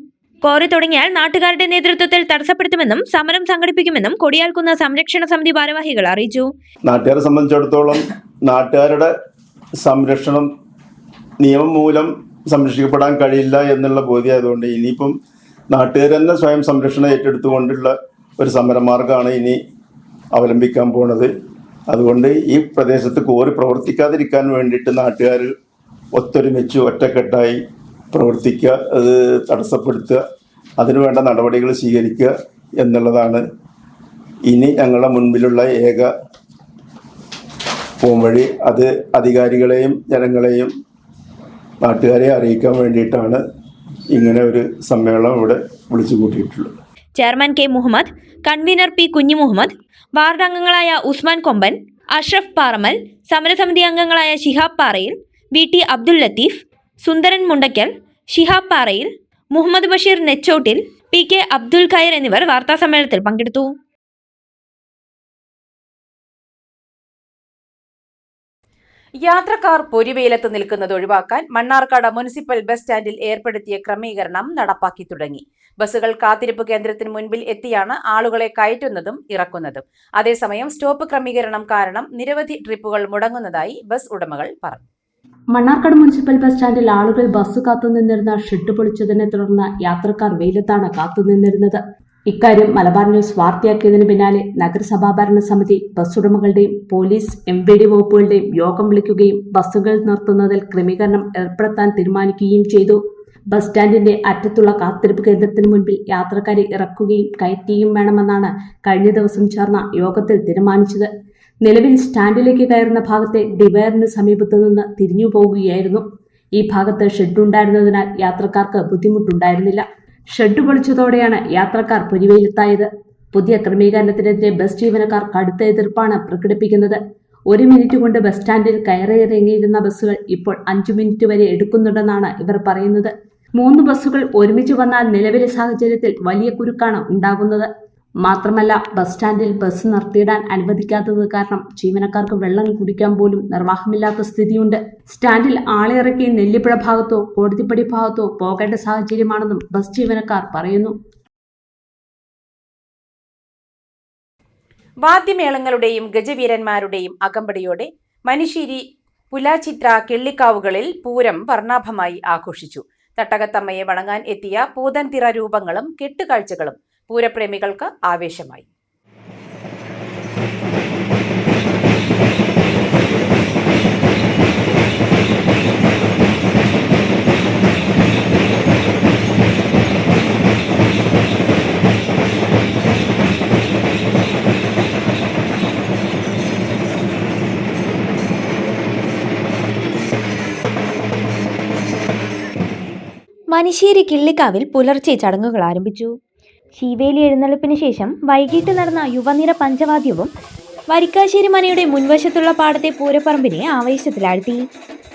ക്വാറി തുടങ്ങിയാൽ നാട്ടുകാരുടെ നേതൃത്വത്തിൽ തടസ്സപ്പെടുത്തുമെന്നും സമരം സംഘടിപ്പിക്കുമെന്നും കൊടിയാൽക്കുന്ന് സംരക്ഷണ സമിതി ഭാരവാഹികൾ അറിയിച്ചു. നാട്ടുകാരെ സംബന്ധിച്ചിടത്തോളം നാട്ടുകാരുടെ സംരക്ഷണം നിയമം മൂലം സംരക്ഷിക്കപ്പെടാൻ കഴിയില്ല എന്നുള്ള ബോധ്യമായതുകൊണ്ട് ഇനിയിപ്പം നാട്ടുകാർ തന്നെ സ്വയം സംരക്ഷണം ഏറ്റെടുത്തുകൊണ്ടുള്ള ഒരു സമരമാർഗ്ഗമാണ് ഇനി അവലംബിക്കാൻ പോണത്. അതുകൊണ്ട് ഈ പ്രദേശത്ത് കോറി പ്രവർത്തിക്കാതിരിക്കാൻ വേണ്ടിയിട്ട് നാട്ടുകാർ ഒത്തൊരുമിച്ച് ഒറ്റക്കെട്ടായി പ്രവർത്തിക്കുക, അത് തടസ്സപ്പെടുത്തുക, അതിനുവേണ്ട നടപടികൾ സ്വീകരിക്കുക എന്നുള്ളതാണ് ഇനി ഞങ്ങളുടെ മുൻപിലുള്ള ഏക പോംവഴി. അത് അധികാരികളെയും ജനങ്ങളെയും നാട്ടുകാരെ അറിയിക്കാൻ വേണ്ടിയിട്ടാണ് ഇങ്ങനെ ഒരു സമ്മേളനം ഇവിടെ വിളിച്ചു കൂട്ടിയിട്ടുള്ളത്. Chairman K Muhammad, convener P Kunju Muhammad, ward അംഗങ്ങളായ ഉസ്മാൻ കൊമ്പൻ, അഷ്റഫ് പാറമൽ, സമരസമിതി അംഗങ്ങളായ ശിഹാബ് പാറയിൽ, വി ടി അബ്ദുൽ ലത്തീഫ്, സുന്ദരൻ മുണ്ടയ്ക്കൽ, ശിഹാബ് പാറയിൽ, മുഹമ്മദ് ബഷീർ നെച്ചോട്ടിൽ, പി കെ അബ്ദുൽ ഖൈർ എന്നിവർ വാർത്താസമ്മേളനത്തിൽ പങ്കെടുത്തു. യാത്രക്കാർ പൊരിവെയിലത്ത് നിൽക്കുന്നത് ഒഴിവാക്കാൻ മണ്ണാർക്കാട് മുനിസിപ്പൽ ബസ് സ്റ്റാൻഡിൽ ഏർപ്പെടുത്തിയ ക്രമീകരണം നടപ്പാക്കി തുടങ്ങി. ബസ്സുകൾ കാത്തിരിപ്പ് കേന്ദ്രത്തിന് മുൻപിൽ എത്തിയാണ് ആളുകളെ കയറ്റുന്നതും ഇറക്കുന്നതും. അതേസമയം സ്റ്റോപ്പ് ക്രമീകരണം കാരണം നിരവധി ട്രിപ്പുകൾ മുടങ്ങുന്നതായി ബസ് ഉടമകൾ പറഞ്ഞു. മണ്ണാർക്കാട് മുനിസിപ്പൽ ബസ് സ്റ്റാൻഡിൽ ആളുകൾ ബസ് കാത്തുനിന്നിരുന്ന ഷെഡ് പൊളിച്ചതിനെ തുടർന്ന് യാത്രക്കാർ വെയിലത്താണ് കാത്തുനിന്നിരുന്നത്. ഇക്കാര്യം മലബാർ ന്യൂസ് വാർത്തയാക്കിയതിനു പിന്നാലെ നഗരസഭാ ഭരണസമിതി ബസ് ഉടമകളുടെയും പോലീസ് MVD വകുപ്പുകളുടെയും യോഗം വിളിക്കുകയും ബസ്സുകൾ നിർത്തുന്നതിൽ ക്രമീകരണം ഏർപ്പെടുത്താൻ തീരുമാനിക്കുകയും ചെയ്തു. ബസ് സ്റ്റാൻഡിന്റെ അറ്റത്തുള്ള കാത്തിരിപ്പ് കേന്ദ്രത്തിന് മുൻപിൽ യാത്രക്കാരെ ഇറക്കുകയും കയറ്റുകയും വേണമെന്നാണ് കഴിഞ്ഞ ദിവസം ചേർന്ന യോഗത്തിൽ തീരുമാനിച്ചത്. നിലവിൽ സ്റ്റാൻഡിലേക്ക് കയറുന്ന ഭാഗത്തെ ഡിവൈഡറിന് സമീപത്തു നിന്ന് തിരിഞ്ഞു പോകുകയായിരുന്നു. ഈ ഭാഗത്ത് ഷെഡുണ്ടായിരുന്നതിനാൽ യാത്രക്കാർക്ക് ബുദ്ധിമുട്ടുണ്ടായിരുന്നില്ല. ഷെഡ് പൊളിച്ചതോടെയാണ് യാത്രക്കാർ പൊരിവെയിലെത്തായത്. പുതിയ ക്രമീകരണത്തിനെതിരെ ബസ് ജീവനക്കാർ കടുത്ത എതിർപ്പാണ് പ്രകടിപ്പിക്കുന്നത്. 1 മിനിറ്റ് കൊണ്ട് ബസ് സ്റ്റാൻഡിൽ കയറിയിറങ്ങിയിരുന്ന ബസ്സുകൾ ഇപ്പോൾ 5 മിനിറ്റ് വരെ എടുക്കുന്നുണ്ടെന്നാണ് ഇവർ പറയുന്നത്. 3 ബസ്സുകൾ ഒരുമിച്ച് വന്നാൽ നിലവിലെ സാഹചര്യത്തിൽ വലിയ കുരുക്കാണ് ഉണ്ടാകുന്നത്. മാത്രമല്ല, ബസ് സ്റ്റാൻഡിൽ ബസ് നിർത്തിയിടാൻ അനുവദിക്കാത്തത് കാരണം ജീവനക്കാർക്ക് വെള്ളം കുടിക്കാൻ പോലും നിർവാഹമില്ലാത്ത സ്ഥിതിയുണ്ട്. സ്റ്റാൻഡിൽ ആളെ ഇറക്കി നെല്ലിപ്പുഴ ഭാഗത്തോ കോടതിപ്പടി ഭാഗത്തോ പോകേണ്ട സാഹചര്യമാണെന്നും ബസ് ജീവനക്കാർ പറയുന്നു. വാദ്യമേളങ്ങളുടെയും ഗജവീരന്മാരുടെയും അകമ്പടിയോടെ മനുശ്ശേരി പുലാച്ചിത്ര കിള്ളിക്കാവുകളിൽ പൂരം വർണ്ണാഭമായി ആഘോഷിച്ചു. തട്ടകത്തമ്മയെ വണങ്ങാൻ എത്തിയ പൂതൻതിറ രൂപങ്ങളും കെട്ടുകാഴ്ചകളും പൂരപ്രേമികൾക്ക് ആവേശമായി. മനുശ്ശേരി കിള്ളിക്കാവിൽ പുലർച്ചെ ചടങ്ങുകൾ ആരംഭിച്ചു. ശീവേലി എഴുന്നള്ളിപ്പിന് ശേഷം വൈകിട്ട് നടന്ന യുവനിര പഞ്ചവാദ്യവും വരിക്കാശ്ശേരി മനയുടെ മുൻവശത്തുള്ള പാടത്തെ പൂരപ്പറമ്പിനെ ആവേശത്തിലാഴ്ത്തി.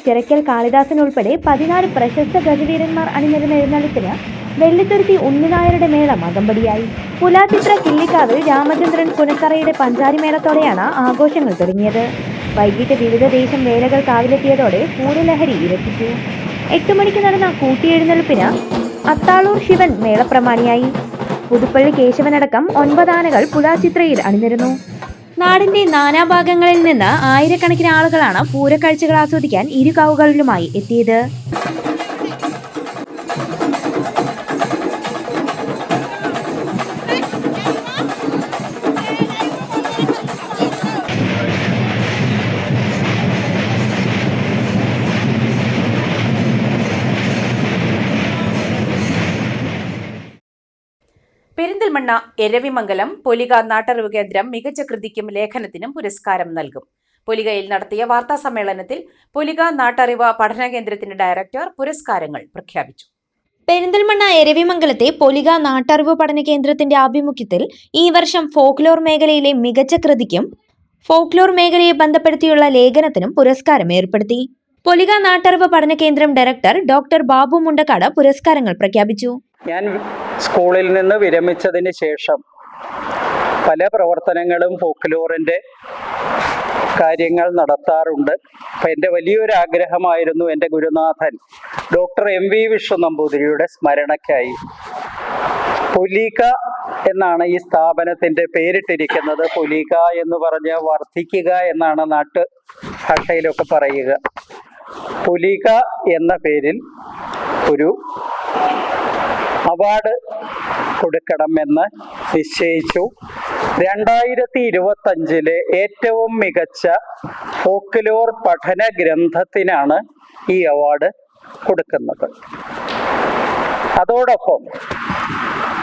ചിറക്കൽ കാളിദാസൻ ഉൾപ്പെടെ 14 പ്രശസ്ത ഗജവീരന്മാർ അണിനിരുന്ന എഴുന്നള്ളിപ്പിന് വെള്ളിത്തുരുത്തി ഉണ്ണിനായരുടെ മേളം അകമ്പടിയായി. പുലാച്ചിത്ര കിള്ളിക്കാവിൽ രാമചന്ദ്രൻ പുനത്തറയുടെ പഞ്ചാരിമേളത്തോടെയാണ് ആഘോഷങ്ങൾ തുടങ്ങിയത്. വൈകിട്ട് വിവിധ ദേശം വേലകൾ കാവിലെത്തിയതോടെ പൂരലഹരി ഇരട്ടിച്ചു. 8 മണിക്ക് നടന്ന കൂട്ടിയെഴുന്നള്ളിപ്പിന് അത്താളൂർ ശിവൻ മേളപ്രമാണിയായി. പുതുപ്പള്ളി കേശവനടക്കം 9 ആനകൾ പുലാച്ചിത്രയിൽ അണിനിരുന്നു. നാടിന്റെ നാനാഭാഗങ്ങളിൽ നിന്ന് ആയിരക്കണക്കിന് ആളുകളാണ് പൂരക്കാഴ്ചകൾ ആസ്വദിക്കാൻ ഇരുകാവുകളിലുമായി എത്തിയത്. പെരിന്തൽമണ്ണ എരവിമംഗലം പൊലിക നാട്ടറിവ് കേന്ദ്രം മികച്ച കൃതിക്കും ലേഖനത്തിനും പുരസ്കാരം നൽകും. പൊലികയിൽ നടത്തിയ വാർത്താ സമ്മേളനത്തിൽ പൊലിക നാട്ടറിവ് പഠന കേന്ദ്രത്തിന്റെ ഡയറക്ടർ പുരസ്കാരങ്ങൾ പ്രഖ്യാപിച്ചു. പെരിന്തൽമണ്ണ എരവിമംഗലത്തെ പൊലിക നാട്ടറിവ് പഠന കേന്ദ്രത്തിന്റെ ആഭിമുഖ്യത്തിൽ ഈ വർഷം ഫോക്ലോർ മേഖലയിലെ മികച്ച കൃതിക്കും ഫോക്ലോർ മേഖലയെ ബന്ധപ്പെടുത്തിയുള്ള ലേഖനത്തിനും പുരസ്കാരം ഏർപ്പെടുത്തി. പൊലിക നാട്ടറിവ് പഠന കേന്ദ്രം ഡയറക്ടർ ഡോക്ടർ ബാബു മുണ്ടക്കാട് പുരസ്കാരങ്ങൾ പ്രഖ്യാപിച്ചു. ഞാൻ സ്കൂളിൽ നിന്ന് വിരമിച്ചതിന് ശേഷം പല പ്രവർത്തനങ്ങളും ഫോക്ലോറിൻ്റെ കാര്യങ്ങൾ നടത്താറുണ്ട്. അപ്പം എൻ്റെ വലിയൊരു ആഗ്രഹമായിരുന്നു എൻ്റെ ഗുരുനാഥൻ ഡോക്ടർ MV വിഷ്ണു നമ്പൂതിരിയുടെ സ്മരണയ്ക്കായി പൊലിക എന്നാണ് ഈ സ്ഥാപനത്തിൻ്റെ പേരിട്ടിരിക്കുന്നത്. പൊലിക എന്ന് പറഞ്ഞാൽ വർദ്ധിക്കുക എന്നാണ് നാട്ടു ഭാഷയിലൊക്കെ പറയുക. പുലിക എന്ന പേരിൽ ഒരു അവാർഡ് കൊടുക്കണമെന്ന് നിശ്ചയിച്ചു. 2025 ഏറ്റവും മികച്ച ഫോക്ക്ലോർ പഠന ഗ്രന്ഥത്തിനാണ് ഈ അവാർഡ് കൊടുക്കുന്നത്. അതോടൊപ്പം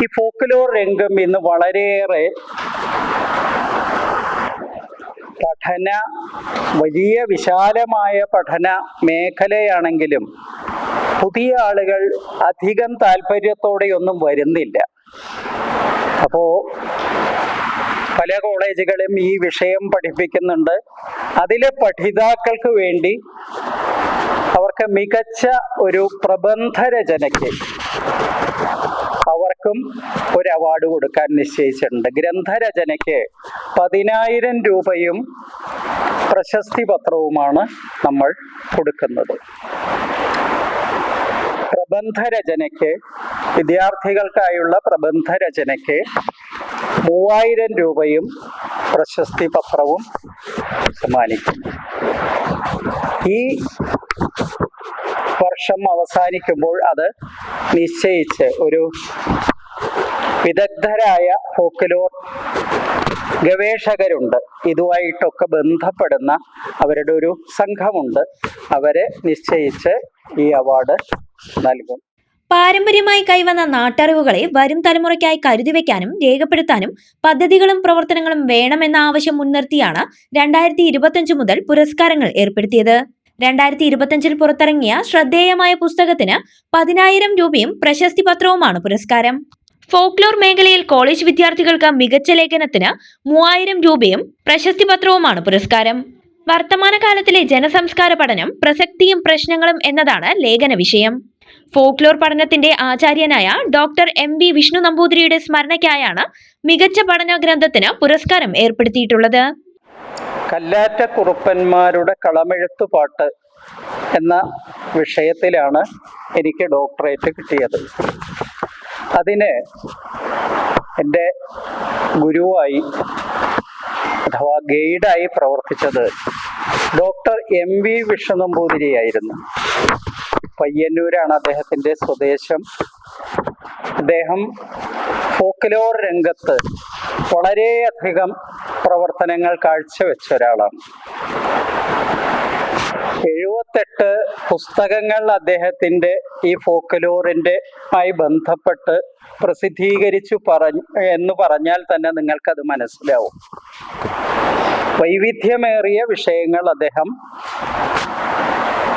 ഈ ഫോക്ക്ലോർ രംഗം ഇന്ന് വളരെയേറെ വലിയ വിശാലമായ പഠന മേഖലയാണെങ്കിലും പുതിയ ആളുകൾ അധികം താല്പര്യത്തോടെയൊന്നും വരുന്നില്ല. അപ്പോൾ പല കോളേജുകളും ഈ വിഷയം പഠിപ്പിക്കുന്നുണ്ട്. അതിലെ പഠിതാക്കൾക്ക് വേണ്ടി അവർക്ക് മികച്ച ഒരു പ്രബന്ധ രചനയ്ക്ക് അവർക്കും ഒരു അവാർഡ് കൊടുക്കാൻ നിശ്ചയിച്ചിട്ടുണ്ട്. ഗ്രന്ഥരചനയ്ക്ക് 10,000 രൂപയും പ്രശസ്തി പത്രവുമാണ് നമ്മൾ കൊടുക്കുന്നത്. പ്രബന്ധരചനയ്ക്ക്, വിദ്യാർത്ഥികൾക്കായുള്ള പ്രബന്ധരചനയ്ക്ക് 3,000 രൂപയും പ്രശസ്തി പത്രവും സമ്മാനിക്കും. ഈ വർഷം അവസാനിക്കുമ്പോൾ അത് നിശ്ചയിച്ച് ഒരു വിദഗ്ധരായ ഫോക്ക്ലോർ ഗവേഷകരുണ്ട്, ഇതുമായിട്ടൊക്കെ ബന്ധപ്പെടുന്ന അവരുടെ ഒരു സംഘമുണ്ട്. അവരെ നിശ്ചയിച്ച് ഈ അവാർഡ് നൽകും. പാരമ്പര്യമായി കൈവന്ന നാട്ടറിവുകളെ വരും തലമുറയ്ക്കായി കരുതിവെക്കാനും രേഖപ്പെടുത്താനും പദ്ധതികളും പ്രവർത്തനങ്ങളും വേണമെന്ന ആവശ്യം മുൻനിർത്തിയാണ് 2025 മുതൽ പുരസ്കാരങ്ങൾ ഏർപ്പെടുത്തിയത്. 2025 പുറത്തിറങ്ങിയ ശ്രദ്ധേയമായ പുസ്തകത്തിന് 10,000 രൂപയും പ്രശസ്തി പത്രവുമാണ് പുരസ്കാരം. ഫോക്ലോർ മേഖലയിൽ കോളേജ് വിദ്യാർത്ഥികൾക്ക് മികച്ച ലേഖനത്തിന് 3,000 രൂപയും പ്രശസ്തി പത്രവുമാണ് പുരസ്കാരം. വർത്തമാനകാലത്തിലെ ജനസംസ്കാര പഠനം, പ്രസക്തിയും പ്രശ്നങ്ങളും എന്നതാണ് ലേഖന വിഷയം. ഫോക്ലോർ പഠനത്തിന്റെ ആചാര്യനായ ഡോക്ടർ MV വിഷ്ണു നമ്പൂതിരിയുടെ സ്മരണയ്ക്കായാണ് മികച്ച പഠന ഗ്രന്ഥത്തിന് പുരസ്കാരം ഏർപ്പെടുത്തിയിട്ടുള്ളത്. കല്ലാറ്റ കുറുപ്പന്മാരുടെ കളമെഴുത്തുപാട്ട് എന്ന വിഷയത്തിലാണ് എനിക്ക് ഡോക്ടറേറ്റ് കിട്ടിയത്. അതിന് എൻ്റെ ഗുരുവായി അഥവാ ഗൈഡായി പ്രവർത്തിച്ചത് ഡോക്ടർ MV വിഷ്ണു നമ്പൂതിരിയായിരുന്നു. പയ്യന്നൂരാണ് അദ്ദേഹത്തിൻ്റെ സ്വദേശം. അദ്ദേഹം ഫോക്ക്ലോർ രംഗത്ത് വളരെയധികം പ്രവർത്തനങ്ങൾ കാഴ്ചവെച്ച ഒരാളാണ്. 78 പുസ്തകങ്ങൾ അദ്ദേഹത്തിൻ്റെ ഈ ഫോക്ക്ലോറിൻ്റെ ആയി ബന്ധപ്പെട്ട് പ്രസിദ്ധീകരിച്ചു എന്ന് പറഞ്ഞാൽ തന്നെ നിങ്ങൾക്കത് മനസ്സിലാവും. വൈവിധ്യമേറിയ വിഷയങ്ങൾ അദ്ദേഹം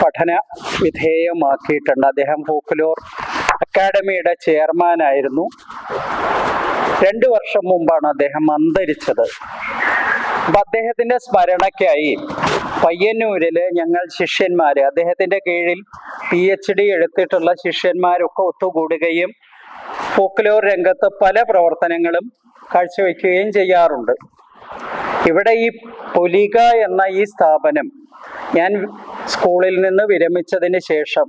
പഠന വിധേയമാക്കിയിട്ടുണ്ട്. അദ്ദേഹം ഫോക്ക്ലോർ അക്കാഡമിയുടെ ചെയർമാനായിരുന്നു. 2 വർഷം മുമ്പാണ് അദ്ദേഹം അന്തരിച്ചത്. അപ്പൊ അദ്ദേഹത്തിന്റെ സ്മരണയ്ക്കായി പയ്യന്നൂരില് ഞങ്ങൾ ശിഷ്യന്മാര്, അദ്ദേഹത്തിന്റെ കീഴിൽ PhD എടുത്തിട്ടുള്ള ശിഷ്യന്മാരൊക്കെ ഒത്തുകൂടുകയും ഫോക്ക്ലോർ രംഗത്ത് പല പ്രവർത്തനങ്ങളും കാഴ്ചവെക്കുകയും ചെയ്യാറുണ്ട്. ഇവിടെ ഈ പുലിക എന്ന ഈ സ്ഥാപനം ഞാൻ സ്കൂളിൽ നിന്ന് വിരമിച്ചതിന് ശേഷം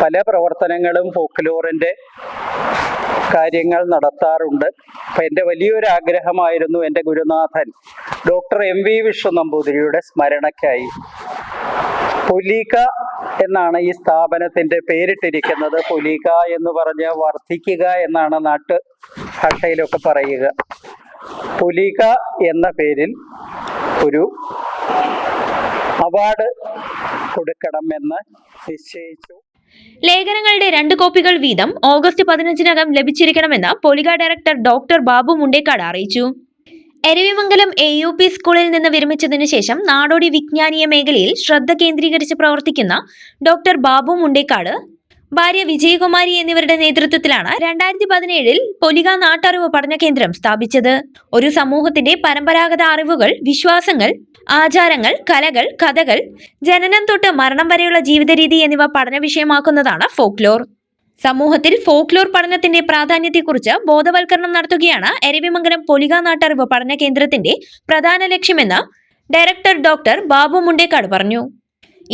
പല പ്രവർത്തനങ്ങളും ഫോക്ക്ലോറിൻ്റെ കാര്യങ്ങൾ നടത്താറുണ്ട്. അപ്പം എൻ്റെ വലിയൊരു ആഗ്രഹമായിരുന്നു എൻ്റെ ഗുരുനാഥൻ ഡോക്ടർ MV വിഷ്ണു നമ്പൂതിരിയുടെ സ്മരണയ്ക്കായി പുലിക എന്നാണ് ഈ സ്ഥാപനത്തിൻ്റെ പേരിട്ടിരിക്കുന്നത്. പുലിക എന്ന് പറഞ്ഞ് വർദ്ധിക്കുക എന്നാണ് നാട്ടു ഭാഷയിലൊക്കെ പറയുക. പുലിക എന്ന പേരിൽ ഒരു അവാർഡ് കൊടുക്കണമെന്ന് നിശ്ചയിച്ചു. ലേഖനങ്ങളുടെ 2 കോപ്പികൾ വീതം ഓഗസ്റ്റ് 15-നകം ലഭിച്ചിരിക്കണമെന്ന് പൊലിക ഡയറക്ടർ ഡോക്ടർ ബാബു മുണ്ടേക്കാട് അറിയിച്ചു. എരവിമംഗലം AUP സ്കൂളിൽ നിന്ന് വിരമിച്ചതിനു ശേഷം നാടോടി വിജ്ഞാനീയ മേഖലയിൽ ശ്രദ്ധ കേന്ദ്രീകരിച്ച് പ്രവർത്തിക്കുന്ന ഡോക്ടർ ബാബു മുണ്ടേക്കാട്, ഭാര്യ വിജയകുമാരി എന്നിവരുടെ നേതൃത്വത്തിലാണ് 2017 പൊലിക നാട്ടറിവ് പഠന കേന്ദ്രം സ്ഥാപിച്ചത്. ഒരു സമൂഹത്തിന്റെ പരമ്പരാഗത അറിവുകൾ, വിശ്വാസങ്ങൾ, ആചാരങ്ങൾ, കലകൾ, കഥകൾ, ജനനം തൊട്ട് മരണം വരെയുള്ള ജീവിത രീതി എന്നിവ പഠന വിഷയമാക്കുന്നതാണ് ഫോക്ലോർ. സമൂഹത്തിൽ ഫോക്ലോർ പഠനത്തിന്റെ പ്രാധാന്യത്തെക്കുറിച്ച് ബോധവൽക്കരണം നടത്തുകയാണ് എരവിമംഗലം പൊലിക നാട്ടറിവ് പഠന കേന്ദ്രത്തിന്റെ പ്രധാന ലക്ഷ്യമെന്ന് ഡയറക്ടർ ഡോക്ടർ ബാബു മുണ്ടേക്കാട് പറഞ്ഞു.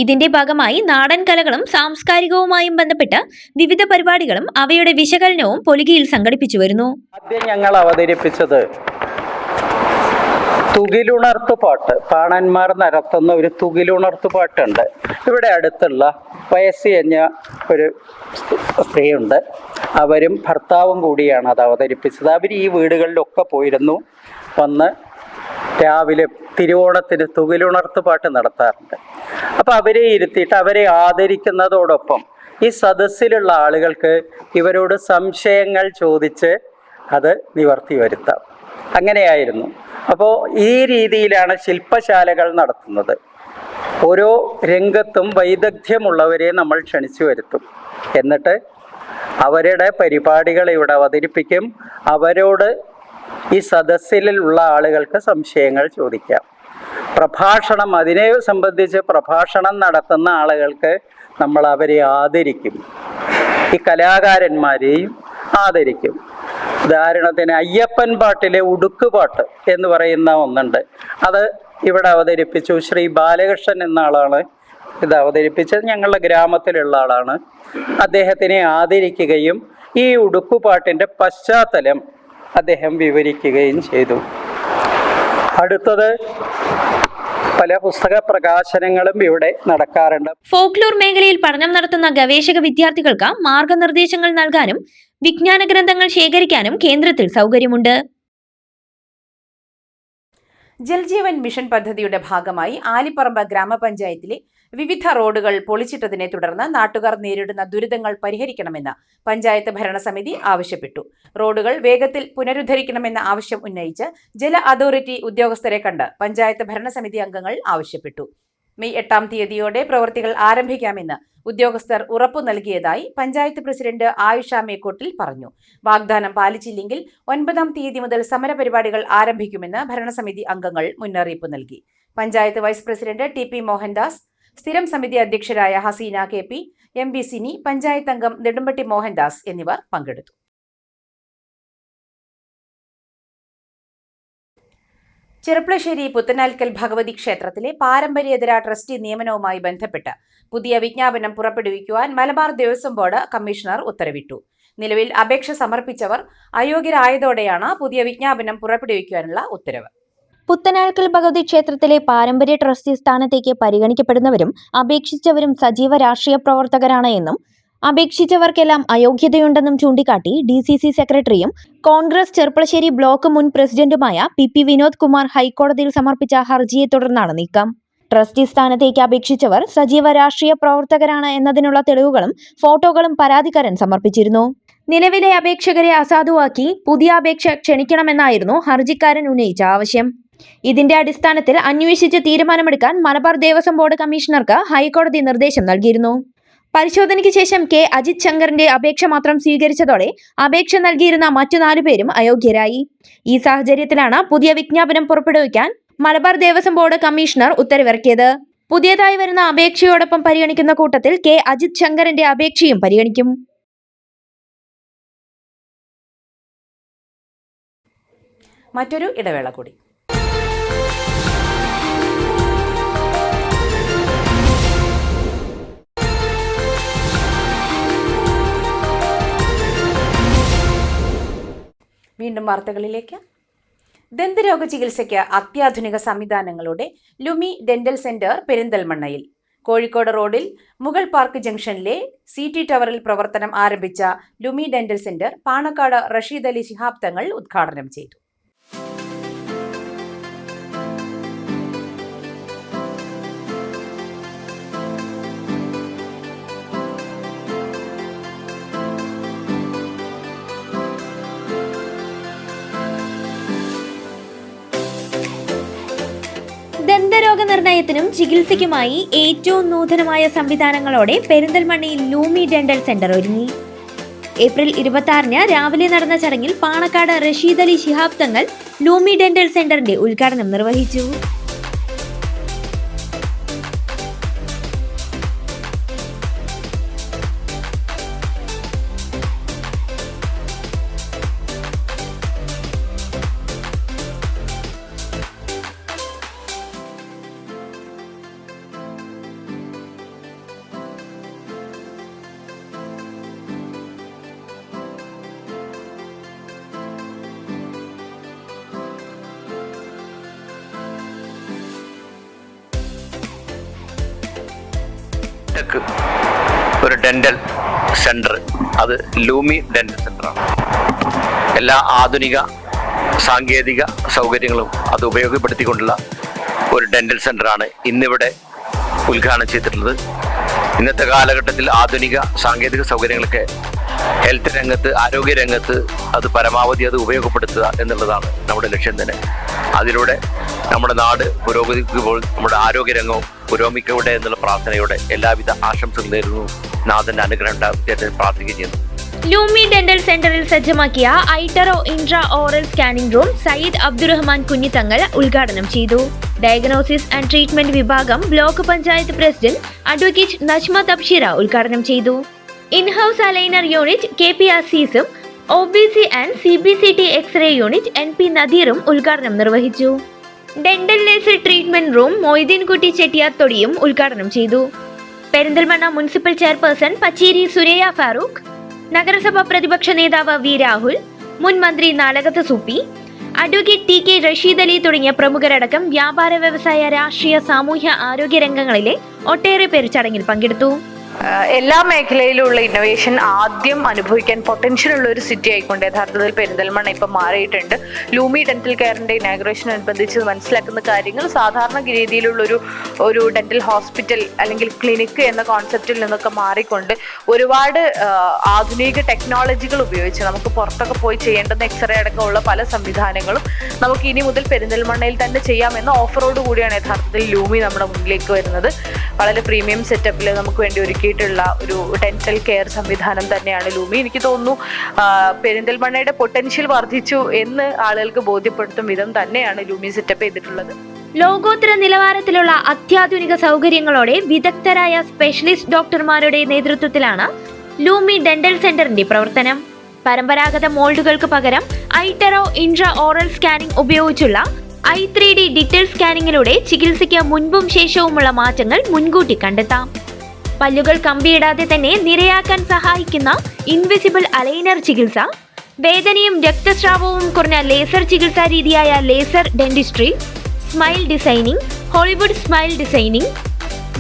ഇതിന്റെ ഭാഗമായി നാടൻ കലകളും സാംസ്കാരികവുമായും ബന്ധപ്പെട്ട് വിവിധ പരിപാടികളും അവയുടെ വിശകലനവും പൊലികയിൽ സംഘടിപ്പിച്ചു വരുന്നു. ആദ്യം ഞങ്ങൾ അവതരിപ്പിച്ചത് തുകിലുണർത്ത് പാട്ട്, പാണന്മാർ നടത്തുന്ന ഒരു തുകിലുണർത്ത് പാട്ടുണ്ട്. ഇവിടെ അടുത്തുള്ള വയസ്സ് കഴിഞ്ഞ ഒരു സ്ത്രീയുണ്ട്, അവരും ഭർത്താവും കൂടിയാണ് അത് അവതരിപ്പിച്ചത്. അവർ ഈ വീടുകളിലൊക്കെ പോയിരുന്നു, വന്ന് രാവിലെ തിരുവോണത്തിന് തുകിലുണർത്ത് പാട്ട് നടത്താറുണ്ട്. അപ്പം അവരെ ഇരുത്തിയിട്ട് അവരെ ആദരിക്കുന്നതോടൊപ്പം ഈ സദസ്സിലുള്ള ആളുകൾക്ക് ഇവരോട് സംശയങ്ങൾ ചോദിച്ച് അത് നിവർത്തി വരുത്താം. അങ്ങനെയായിരുന്നു. അപ്പോൾ ഈ രീതിയിലാണ് ശില്പശാലകൾ നടത്തുന്നത്. ഓരോ രംഗത്തും വൈദഗ്ധ്യമുള്ളവരെ നമ്മൾ ക്ഷണിച്ചു വരുത്തും. എന്നിട്ട് അവരുടെ പരിപാടികൾ ഇവിടെ അവതരിപ്പിക്കും. അവരോട് ഈ സദസ്സിലുള്ള ആളുകൾക്ക് സംശയങ്ങൾ ചോദിക്കാം. പ്രഭാഷണം, അതിനെ സംബന്ധിച്ച് പ്രഭാഷണം നടത്തുന്ന ആളുകൾക്ക് നമ്മൾ അവരെ ആദരിക്കും. ഈ കലാകാരന്മാരെയും ആദരിക്കും. ഉദാഹരണത്തിന് അയ്യപ്പൻ പാട്ടിലെ ഉടുക്കുപാട്ട് എന്ന് പറയുന്ന ഒന്നുണ്ട്. അത് ഇവിടെ അവതരിപ്പിച്ചു ശ്രീ ബാലകൃഷ്ണൻ എന്ന ആളാണ് ഇത് അവതരിപ്പിച്ചത്. ഞങ്ങളുടെ ഗ്രാമത്തിലുള്ള ആളാണ്. അദ്ദേഹത്തിനെ ആദരിക്കുകയും ഈ ഉടുക്കുപാട്ടിൻ്റെ പശ്ചാത്തലം അദ്ദേഹം വിവരിക്കുകയും ചെയ്തു. അടുത്തത് പല പുസ്തക പ്രകാശനങ്ങളും ഇവിടെ നടക്കാറുണ്ട്. ഫോക്ലോർ മേഖലയിൽ പഠനം നടത്തുന്ന ഗവേഷക വിദ്യാർത്ഥികൾക്ക് മാർഗനിർദ്ദേശങ്ങൾ നൽകാനും വിജ്ഞാന ഗ്രന്ഥങ്ങൾ ശേഖരിക്കാനും കേന്ദ്രത്തിൽ സൗകര്യമുണ്ട്. ജൽജീവൻ മിഷൻ പദ്ധതിയുടെ ഭാഗമായി ആലിപ്പറമ്പ് ഗ്രാമപഞ്ചായത്തിലെ വിവിധ റോഡുകൾ പൊളിച്ചിട്ടതിനെ തുടർന്ന് നാട്ടുകാർ നേരിടുന്ന ദുരിതങ്ങൾ പരിഹരിക്കണമെന്ന് പഞ്ചായത്ത് ഭരണസമിതി ആവശ്യപ്പെട്ടു. റോഡുകൾ വേഗത്തിൽ പുനരുദ്ധരിക്കണമെന്ന ആവശ്യം ഉന്നയിച്ച് ജല അതോറിറ്റി ഉദ്യോഗസ്ഥരെ കണ്ട് പഞ്ചായത്ത് ഭരണസമിതി അംഗങ്ങൾ ആവശ്യപ്പെട്ടു. മെയ് 8-ാം തീയതിയോടെ പ്രവൃത്തികൾ ആരംഭിക്കാമെന്ന് ഉദ്യോഗസ്ഥർ ഉറപ്പു നൽകിയതായി പഞ്ചായത്ത് പ്രസിഡന്റ് ആയിഷ മേക്കോട്ടിൽ പറഞ്ഞു. വാഗ്ദാനം പാലിച്ചില്ലെങ്കിൽ 9-ാം തീയതി മുതൽ സമരപരിപാടികൾ ആരംഭിക്കുമെന്ന് ഭരണസമിതി അംഗങ്ങൾ മുന്നറിയിപ്പ് നൽകി. Panchayat vice president TP Mohandas, സ്ഥിരം സമിതി അധ്യക്ഷരായ ഹസീന KP, MB സിനി, പഞ്ചായത്ത് അംഗം നെടുമ്പട്ടി മോഹൻദാസ് എന്നിവർ പങ്കെടുത്തു. ചെറുപ്പളശ്ശേരി പുത്തനാൽക്കൽ ഭഗവതി ക്ഷേത്രത്തിലെ പാരമ്പര്യേതര ട്രസ്റ്റി നിയമനവുമായി ബന്ധപ്പെട്ട് പുതിയ വിജ്ഞാപനം പുറപ്പെടുവിക്കുവാൻ മലബാർ ദേവസ്വം ബോർഡ് കമ്മീഷണർ ഉത്തരവിട്ടു. നിലവിൽ അപേക്ഷ സമർപ്പിച്ചവർ അയോഗ്യരായതോടെയാണ് പുതിയ വിജ്ഞാപനം പുറപ്പെടുവിക്കുവാനുള്ള ഉത്തരവ്. പുത്തനാൽക്കൽ ഭഗവതി ക്ഷേത്രത്തിലെ പാരമ്പര്യ ട്രസ്റ്റി സ്ഥാനത്തേക്ക് പരിഗണിക്കപ്പെടുന്നവരും അപേക്ഷിച്ചവരും സജീവ രാഷ്ട്രീയ പ്രവർത്തകരാണ് എന്നും അപേക്ഷിച്ചവർക്കെല്ലാം അയോഗ്യതയുണ്ടെന്നും ചൂണ്ടിക്കാട്ടി DCC സെക്രട്ടറിയും കോൺഗ്രസ് ചെർപ്പളശ്ശേരി ബ്ലോക്ക് മുൻ പ്രസിഡന്റുമായ PP വിനോദ് കുമാർ ഹൈക്കോടതിയിൽ സമർപ്പിച്ച ഹർജിയെ തുടർന്നാണ് നീക്കം. ട്രസ്റ്റി സ്ഥാനത്തേക്ക് അപേക്ഷിച്ചവർ സജീവ രാഷ്ട്രീയ പ്രവർത്തകരാണ് എന്നതിനുള്ള തെളിവുകളും ഫോട്ടോകളും പരാതിക്കാരൻ സമർപ്പിച്ചിരുന്നു. നിലവിലെ അപേക്ഷകരെ അസാധുവാക്കി പുതിയ അപേക്ഷ ക്ഷണിക്കണമെന്നായിരുന്നു ഹർജിക്കാരൻ ഉന്നയിച്ച ആവശ്യം. ഇതിന്റെ അടിസ്ഥാനത്തിൽ അന്വേഷിച്ച് തീരുമാനമെടുക്കാൻ മലബാർ ദേവസ്വം ബോർഡ് കമ്മീഷണർക്ക് ഹൈക്കോടതി നിർദ്ദേശം നൽകിയിരുന്നു. പരിശോധനയ്ക്ക് ശേഷം K അജിത് ശങ്കറിന്റെ അപേക്ഷ മാത്രം സ്വീകരിച്ചതോടെ അപേക്ഷ നൽകിയിരുന്ന മറ്റു 4 പേരും അയോഗ്യരായി. ഈ സാഹചര്യത്തിലാണ് പുതിയ വിജ്ഞാപനം പുറപ്പെടുവിക്കാൻ മലബാർ ദേവസ്വം ബോർഡ് കമ്മീഷണർ ഉത്തരവിറക്കിയത്. പുതിയതായി വരുന്ന അപേക്ഷയോടൊപ്പം പരിഗണിക്കുന്ന കൂട്ടത്തിൽ K അജിത് ശങ്കറിന്റെ അപേക്ഷയും പരിഗണിക്കും. മറ്റൊരു ഇടവേള കൂടി. വീണ്ടും വാർത്തകളിലേക്ക്. ദന്തരോഗ ചികിത്സയ്ക്ക് അത്യാധുനിക സംവിധാനങ്ങളോടെ ലുമി ഡെന്റൽ സെന്റർ പെരിന്തൽമണ്ണയിൽ. കോഴിക്കോട് റോഡിൽ മുഗൾ പാർക്ക് ജംഗ്ഷനിലെ CT ടവറിൽ പ്രവർത്തനം ആരംഭിച്ച ലുമി ഡെന്റൽ സെന്റർ പാണക്കാട് റഷീദ് അലി ശിഹാബ് തങ്ങൾ ഉദ്ഘാടനം ചെയ്തു. ദന്തരോഗ നിർണയത്തിനും ചികിത്സയ്ക്കുമായി ഏറ്റവും നൂതനമായ സംവിധാനങ്ങളോടെ പെരിന്തൽമണ്ണയിൽ ലൂമി ഡെന്റൽ സെന്റർ ഒരുങ്ങി. ഏപ്രിൽ 26-ന് രാവിലെ നടന്ന ചടങ്ങിൽ പാണക്കാട് റഷീദ് അലി ശിഹാബ് തങ്ങൾ ലൂമി ഡെന്റൽ സെന്ററിന്റെ ഉദ്ഘാടനം നിർവഹിച്ചു. ജനങ്ങൾക്ക് ഒരു ഡെൻ്റൽ സെൻറ്റർ, അത് ലൂമി ഡെൻ്റൽ സെൻ്ററാണ്. എല്ലാ ആധുനിക സാങ്കേതിക സൗകര്യങ്ങളും അത് ഉപയോഗപ്പെടുത്തിക്കൊണ്ടുള്ള ഒരു ഡെൻ്റൽ സെൻ്ററാണ് ഇന്നിവിടെ ഉദ്ഘാടനം ചെയ്തിട്ടുള്ളത്. ഇന്നത്തെ കാലഘട്ടത്തിൽ ആധുനിക സാങ്കേതിക സൗകര്യങ്ങളൊക്കെ ഹെൽത്ത് രംഗത്ത്, ആരോഗ്യ രംഗത്ത് അത് പരമാവധി അത് ഉപയോഗപ്പെടുത്തുക എന്നുള്ളതാണ് നമ്മുടെ ലക്ഷ്യം തന്നെ. അതിലൂടെ നമ്മുടെ നാട് പുരോഗമിക്കുമ്പോൾ നമ്മുടെ ആരോഗ്യരംഗവും പുരോഗമിക്കട്ടെ എന്നുള്ള പ്രാർത്ഥനയോടെ എല്ലാവിധ ആശംസകൾ നേരുന്നു. നാഥന്റെ അനുഗ്രഹം ഉണ്ടാകട്ടെ പ്രാർത്ഥിക്കുകയും ചെയ്യുന്നു. ലൂമി ഡെന്റൽ സെന്ററിൽ സജ്ജമാക്കിയ iTero intra oral scanning room Sayyid Abdurahman Kunhithangal ഉദ്ഘാടനം ചെയ്തു. ഡയഗ്നോസിസ് ആൻഡ് ട്രീറ്റ്മെന്റ് വിഭാഗം block panchayat president advocate Najma Tabsheera ഉദ്ഘാടനം ചെയ്തു. ഇൻഹൌസ് അലൈനർ യൂണിറ്റ് KP അസീസും OBC and CBCT x-ray unit NP നദീറും ഉദ്ഘാടനം നിർവഹിച്ചു. Dental laser treatment room Moideenkutty Chettiyar തൊടിയും ഉദ്ഘാടനം ചെയ്തു. പെരിന്തൽമണ്ണ മുനിസിപ്പൽ ചെയർപേഴ്സൺ പച്ചേരി സുരയ്യ ഫാറൂഖ്, നഗരസഭാ പ്രതിപക്ഷ നേതാവ് V രാഹുൽ, മുൻ മന്ത്രി നാലകത്ത് സുപ്പി, അഡ്വക്കേറ്റ് TK റഷീദ് അലി തുടങ്ങിയ പ്രമുഖരടക്കം വ്യാപാര, വ്യവസായ, രാഷ്ട്രീയ, സാമൂഹ്യ, ആരോഗ്യ രംഗങ്ങളിലെ ഒട്ടേറെ പേർ ചടങ്ങിൽ പങ്കെടുത്തു. എല്ലാ മേഖലയിലുള്ള ഇന്നോവേഷൻ ആദ്യം അനുഭവിക്കാൻ പൊട്ടൻഷ്യൽ ഉള്ള ഒരു സിറ്റി ആയിക്കൊണ്ട് യഥാർത്ഥത്തിൽ പെരിന്തൽമണ്ണ ഇപ്പം മാറിയിട്ടുണ്ട്. ലൂമി ഡെന്റൽ കെയറിന്റെ ഇനാഗുറേഷനനുബന്ധിച്ച് മനസ്സിലാക്കുന്ന കാര്യങ്ങൾ സാധാരണ രീതിയിലുള്ള ഒരു ഡെന്റൽ ഹോസ്പിറ്റൽ അല്ലെങ്കിൽ ക്ലിനിക്ക് എന്ന കോൺസെപ്റ്റിൽ നിന്നൊക്കെ മാറിക്കൊണ്ട് ഒരുപാട് ആധുനിക ടെക്നോളജികൾ ഉപയോഗിച്ച് നമുക്ക് പുറത്തൊക്കെ പോയി ചെയ്യേണ്ടുന്ന എക്സ്റേ അടക്കമുള്ള പല സംവിധാനങ്ങളും നമുക്ക് ഇനി മുതൽ പെരിന്തൽമണ്ണയിൽ തന്നെ ചെയ്യാമെന്ന ഓഫറോട് കൂടിയാണ് യഥാർത്ഥത്തിൽ ലൂമി നമ്മുടെ മുന്നിലേക്ക് വരുന്നത്. വളരെ പ്രീമിയം സെറ്റപ്പിൽ നമുക്ക് വേണ്ടി ഒരുക്കിയിട്ടുള്ള ഒരു ഡെന്റൽ കെയർ സംവിധാനം തന്നെയാണ് ലൂമി. എനിക്ക് തോന്നുന്നു പെരിന്തൽമണ്ണയുടെ പൊട്ടൻഷ്യൽ വർദ്ധിച്ചു എന്ന് ആളുകൾക്ക് ബോധ്യപ്പെടുത്തും വിധം തന്നെയാണ് ലൂമി സെറ്റപ്പ് ചെയ്തിട്ടുള്ളത്. ലോകോത്തര നിലവാരത്തിലുള്ള അത്യാധുനിക സൗകര്യങ്ങളോടെ വിദഗ്ധരായ സ്പെഷ്യലിസ്റ്റ് ഡോക്ടർമാരുടെ നേതൃത്വത്തിലാണ് ലൂമി ഡെന്റൽ സെന്ററിന്റെ പ്രവർത്തനം. പരമ്പരാഗത മോൾഡുകൾക്ക് പകരം ഐറ്ററോ ഇൻട്രാ ഓറൽ സ്കാനിംഗ് ഉപയോഗിച്ചുള്ള I3D ഡിജിറ്റൽ സ്കാനിങ്ങിലൂടെ ചികിത്സയ്ക്ക് മുൻപും ശേഷവുമുള്ള മാറ്റങ്ങൾ മുൻകൂട്ടി കണ്ടെത്താം. പല്ലുകൾ കമ്പിയിടാതെ തന്നെ നിരയാക്കാൻ സഹായിക്കുന്ന ഇൻവിസിബിൾ അലൈനർ ചികിത്സ, വേദനയും രക്തസ്രാവവും കുറഞ്ഞ ലേസർ ചികിത്സാ രീതിയായ laser dentistry, smile designing, Hollywood smile designing,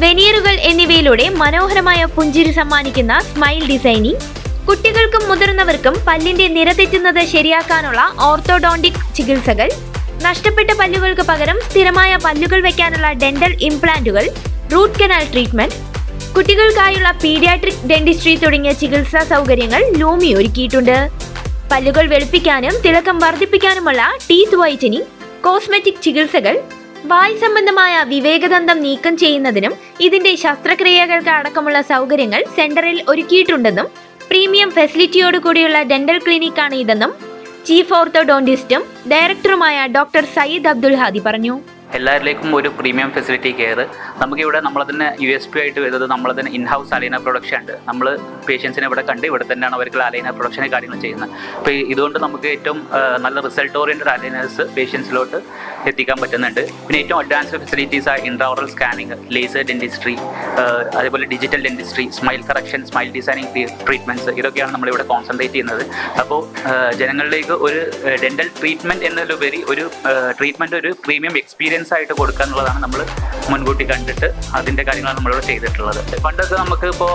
വെനിയറുകൾ എന്നിവയിലൂടെ മനോഹരമായ പുഞ്ചിരി സമ്മാനിക്കുന്ന സ്മൈൽ ഡിസൈനിങ്, കുട്ടികൾക്കും മുതിർന്നവർക്കും പല്ലിന്റെ നിര തെറ്റുന്നത് ശരിയാക്കാനുള്ള ഓർത്തോഡോണ്ടിക് ചികിത്സകൾ, നഷ്ടപ്പെട്ട പല്ലുകൾക്ക് പകരം സ്ഥിരമായ പല്ലുകൾ വയ്ക്കാനുള്ള ഡെന്റൽ ഇംപ്ലാന്റുകൾ, റൂട്ട് കനാൽ ട്രീറ്റ്മെന്റ്, കുട്ടികൾക്കായുള്ള പീഡിയാട്രിക് ഡെന്റിസ്ട്രി തുടങ്ങിയ ചികിത്സാ സൗകര്യങ്ങൾ ലൂമി ഒരുക്കിയിട്ടുണ്ട്. പല്ലുകൾ വെളുപ്പിക്കാനും തിളക്കം വർദ്ധിപ്പിക്കാനുമുള്ള ടീത്ത് വൈറ്റനിങ്, കോസ്മെറ്റിക് ചികിത്സകൾ, വായ് സംബന്ധമായ വിവേകദന്തം നീക്കം ചെയ്യുന്നതിനും ഇതിന്റെ ശസ്ത്രക്രിയകൾക്ക് അടക്കമുള്ള സൗകര്യങ്ങൾ സെന്ററിൽ ഒരുക്കിയിട്ടുണ്ടെന്നും പ്രീമിയം ഫെസിലിറ്റിയോട് കൂടിയുള്ള ഡെന്റൽ ക്ലിനിക്കാണ് ഇതെന്നും ചീഫ് ഓർത്തോഡോണ്ടിസ്റ്റും ഡയറക്ടറുമായ ഡോക്ടർ സയ്യിദ് അബ്ദുൽ ഹാദി പറഞ്ഞു. എല്ലാവരിലേക്കും ഒരു പ്രീമിയം ഫെസിലിറ്റി കെയർ നമുക്കിവിടെ നമ്മളതിന് USP ആയിട്ട് വരുന്നത് നമ്മളതിന് ഇൻഹൗസ് അലൈനർ പ്രൊഡക്ഷൻ ഉണ്ട്. നമ്മൾ പേഷ്യൻസിനെ ഇവിടെ കണ്ട് ഇവിടെ തന്നെയാണ് അവർക്ക് അലൈനർ പ്രൊഡക്ഷനെ കാര്യങ്ങൾ ചെയ്യുന്നത്. അപ്പോൾ ഇതുകൊണ്ട് നമുക്ക് ഏറ്റവും നല്ല റിസൾട്ട് ഓറിയൻറ്റഡ് അലൈനേഴ്സ് പേഷ്യൻസിലോട്ട് എത്തിക്കാൻ പറ്റുന്നുണ്ട്. പിന്നെ ഏറ്റവും അഡ്വാൻസ്ഡ് ഫെസിലിറ്റീസായ ഇൻട്രാഓറൽ സ്കാനിങ്, ലേസർ ഡെന്റിസ്ട്രി, അതേപോലെ digital dentistry, smile correction, smile designing treatments, ഇതൊക്കെയാണ് നമ്മളിവിടെ കോൺസെൻട്രേറ്റ് ചെയ്യുന്നത്. അപ്പോൾ ജനങ്ങളിലേക്ക് ഒരു ഡെന്റൽ ട്രീറ്റ്മെൻറ്റ് എന്നതിലുപരി ഒരു ട്രീറ്റ്മെൻറ്റ് ഒരു പ്രീമിയം എക്സ്പീരിയൻസ് ആയിട്ട് കൊടുക്കുക എന്നുള്ളതാണ് നമ്മൾ മുൻകൂട്ടി കണ്ടിട്ട് അതിൻ്റെ കാര്യങ്ങളാണ് നമ്മളിവിടെ ചെയ്തിട്ടുള്ളത്. പണ്ടൊക്കെ നമുക്ക് ഇപ്പോൾ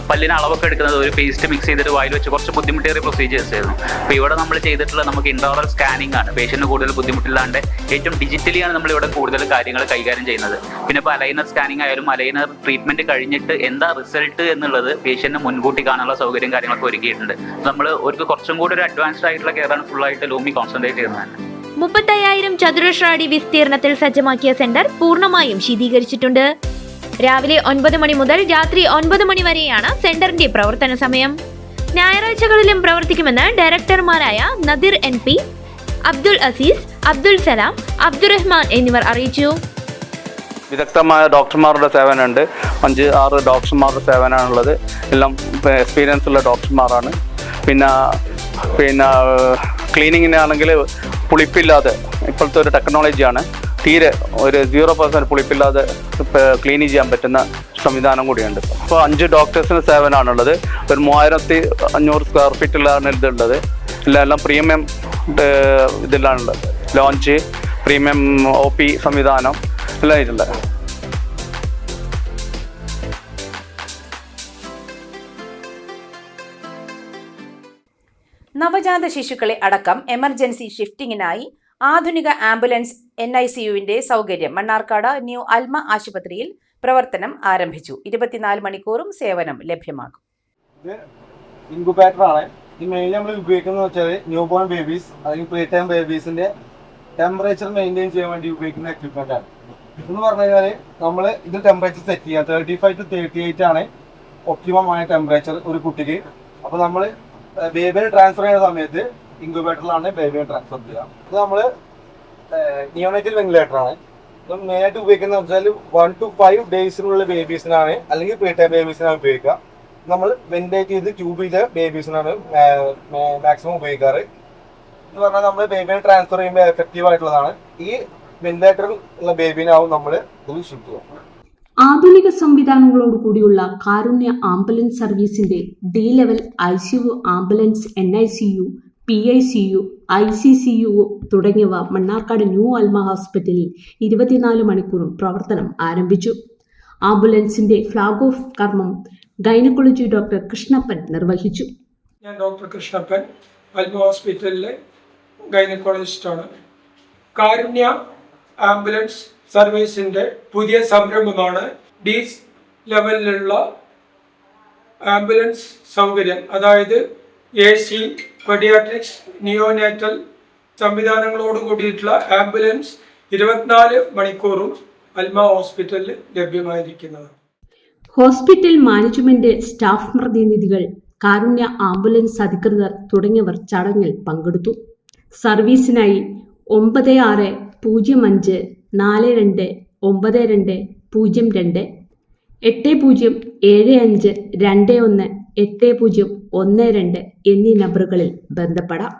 പല്ലിന് അളവൊക്കെ എടുക്കുന്നത് ഒരു പേസ്റ്റ് മിക്സ് ചെയ്തിട്ട് വായിൽ വെച്ച് കുറച്ച് ബുദ്ധിമുട്ടേറിയ പ്രൊസീജിയേഴ്സ് ആയിരുന്നു. അപ്പോൾ ഇവിടെ നമ്മൾ ചെയ്തിട്ടുള്ളത് നമുക്ക് ഇൻട്രാഓറൽ സ്കാനിങ് ആണ്. പേഷ്യൻറ്റിന് കൂടുതൽ ബുദ്ധിമുട്ടില്ലാണ്ട് ഏറ്റവും ഡിജിറ്റലിയാണ് നമ്മളിവിടെ കൂടുതൽ കാര്യങ്ങൾ കൈകാര്യം ചെയ്യുന്നത്. പിന്നെ ഇപ്പോൾ അലൈനർ സ്കാനിങ് ആയാലും അലൈനർ ട്രീറ്റ്മെൻറ്റ് കഴിഞ്ഞിട്ട് എന്താ റിസൾട്ട് എന്നുള്ളത് പേഷ്യൻറ്റിന് മുൻകൂട്ടി കാണാനുള്ള സൗകര്യം കാര്യങ്ങളൊക്കെ ഒരുക്കിയിട്ടുണ്ട്. നമ്മൾ ഒരു കുറച്ചും കൂടി ഒരു അഡ്വാൻസ്ഡ് ആയിട്ടുള്ള കെയറാണ് ഫുള്ളായിട്ട് ലൂമി കോൺസെൻട്രേറ്റ് ചെയ്യുന്നത്. 35,000 ചതുരശ്ര അടി വിസ്തീർണത്തിൽ സജ്ജമാക്കിയ സെന്റർ പൂർണ്ണമായും ശീതീകരിച്ചിട്ടുണ്ട്. രാവിലെ 9 മണി മുതൽ രാത്രി 9 മണി വരെയാണ് സെന്ററിന്റെ പ്രവർത്തന സമയം. ഞായറാഴ്ചകളിലും പ്രവർത്തിക്കുമെന്ന് ഡയറക്ടർമാരായ നദീർ NP, അബ്ദുൽ അസീസ്, അബ്ദുൽ സലാം, അബ്ദുറഹ്മാൻ എന്നിവർ അറിയിച്ചു. വിദഗ്ധമായ ഡോക്ടർമാരുടെ സേവനമുണ്ട്. 5-6 ഡോക്ടർമാരുടെ സേവനമാണുള്ളത്. എല്ലാം എക്സ്പീരിയൻസ് ഉള്ള ഡോക്ടർമാരാണ്. പിന്നെ ക്ലീനിങ്ങിനാണെങ്കിൽ പുളിപ്പില്ലാതെ, ഇപ്പോഴത്തെ ഒരു ടെക്നോളജിയാണ്, തീരെ ഒരു 0% പുളിപ്പില്ലാതെ ക്ലീൻ ചെയ്യാൻ പറ്റുന്ന സംവിധാനം കൂടിയുണ്ട്. അപ്പോൾ 5 ഡോക്ടേഴ്സിന് സേവനമാണുള്ളത്. ഒരു 3500 സ്ക്വയർ ഫീറ്റിലാണ് ഇതുള്ളത്. എല്ലാം പ്രീമിയം ഇതിലാണുള്ളത്. ലോഞ്ച്, പ്രീമിയം OP സംവിധാനം എല്ലാം ഇതിലുള്ളത്. നവജാത ശിശുക്കളെ അടക്കം എമർജൻസി ഷിഫ്റ്റിംഗിനായി ആധുനിക ആംബുലൻസ് NICUവിന്റെ സൗകര്യം മണ്ണാർക്കാട് ന്യൂ അൽമ ആശുപത്രിയിൽ പ്രവർത്തനം ആരംഭിച്ചു. 24 മണിക്കൂറും സേവനം ലഭ്യമാകും. ഇൻക്യുബേറ്റർ ആണ് ഈ മെയിൻ നമ്മൾ ഉപയോഗിക്കുന്നത് വെച്ചാൽ ന്യൂ ബോൺ ബേബീസ് അല്ലെങ്കിൽ പ്രീ ടൈം ബേബീസിന്റെ ടെമ്പറേച്ചർ മെയിൻറ്റെയിൻ ചെയ്യാൻ വേണ്ടി ഉപയോഗിക്കുന്ന എക്യുപ്മെന്റ് ആണ്. ഇതെന്ന് പറഞ്ഞു കഴിഞ്ഞാൽ നമ്മൾ ഇത് ടെമ്പറേച്ചർ സെറ്റ് ചെയ്യുക 35 to 38 ആണ് ഒപ്റ്റിമം ആയ ടെമ്പറേച്ചർ ഒരു കുട്ടിക്ക്. അപ്പോൾ നമ്മൾ ബേബിയെ ട്രാൻസ്ഫർ ചെയ്യുന്ന സമയത്ത് ഇൻക്യുബേറ്ററിലാണ് ബേബിയെ ട്രാൻസ്ഫർ ചെയ്യുക. ഇത് നമ്മൾ നിയോനേറ്റൽ വെന്റിലേറ്റർ ആണ്. ഇത് മെയിനായിട്ട് ഉപയോഗിക്കുന്നത് വെച്ചാൽ 1 to 5 ഡേയ്സിനുള്ള ബേബീസിനാണ് അല്ലെങ്കിൽ പ്രീ ടൈം ബേബീസിനാണ് ഉപയോഗിക്കുക. നമ്മൾ വെന്റിലേറ്റ് ചെയ്ത് ട്യൂബ് ചെയ്ത ബേബീസിനാണ് മാക്സിമം ഉപയോഗിക്കാറ്. എന്ന് പറഞ്ഞാൽ നമ്മൾ ബേബിനെ ട്രാൻസ്ഫർ ചെയ്യുമ്പോൾ എഫക്റ്റീവ് ആയിട്ടുള്ളതാണ്. ഈ വെന്റിലേറ്ററിൽ ഉള്ള ബേബിനാവും നമ്മൾ ഇത് ഷിഫ്റ്റ് ചെയ്യുക. ആധുനിക സംവിധാനങ്ങളോട് കൂടിയുള്ള കാരുണ്യ ആംബുലൻസ് സർവീസിന്റെ D level ICU ambulance NICU, PICU, ICCU തുടങ്ങിയവ മണ്ണാർക്കാട് ന്യൂ അൽമ ഹോസ്പിറ്റലിൽ 24 മണിക്കൂറും പ്രവർത്തനം ആരംഭിച്ചു. ആംബുലൻസിന്റെ ഫ്ലാഗ് ഓഫ് കർമ്മം ഗൈനക്കോളജി ഡോക്ടർ കൃഷ്ണപ്പൻ നിർവഹിച്ചു. ഞാൻ ഡോക്ടർ കൃഷ്ണപ്പൻ, അൽമ ഹോസ്പിറ്റലിലെ ഗൈനക്കോളജിസ്റ്റാണ്. കാരുണ്യ ആംബുലൻസ് സർവീസിൻ്റെ പുതിയ സംരംഭമാണ് D ലെവലിലുള്ള ആംബുലൻസ് സൗകര്യം. അതായത് AC, പെഡിയാട്രിക്സ്, നിയോനേറ്റൽ സംവിധാനങ്ങളോട് കൂടിയിട്ടുള്ള ആംബുലൻസ് 24 മണിക്കൂറും അൽമ ഹോസ്പിറ്റലിൽ ലഭ്യമായിരിക്കുന്നത്. ഹോസ്പിറ്റൽ മാനേജ്മെന്റ്, സ്റ്റാഫ് പ്രതിനിധികൾ, കാരുണ്യ ആംബുലൻസ് അധികൃതർ തുടങ്ങിയവർ ചടങ്ങിൽ പങ്കെടുത്തു. സർവീസിനായി 9605 42 92 02 8075 21 8012 എന്നീ നമ്പറുകളിൽ ബന്ധപ്പെടാം.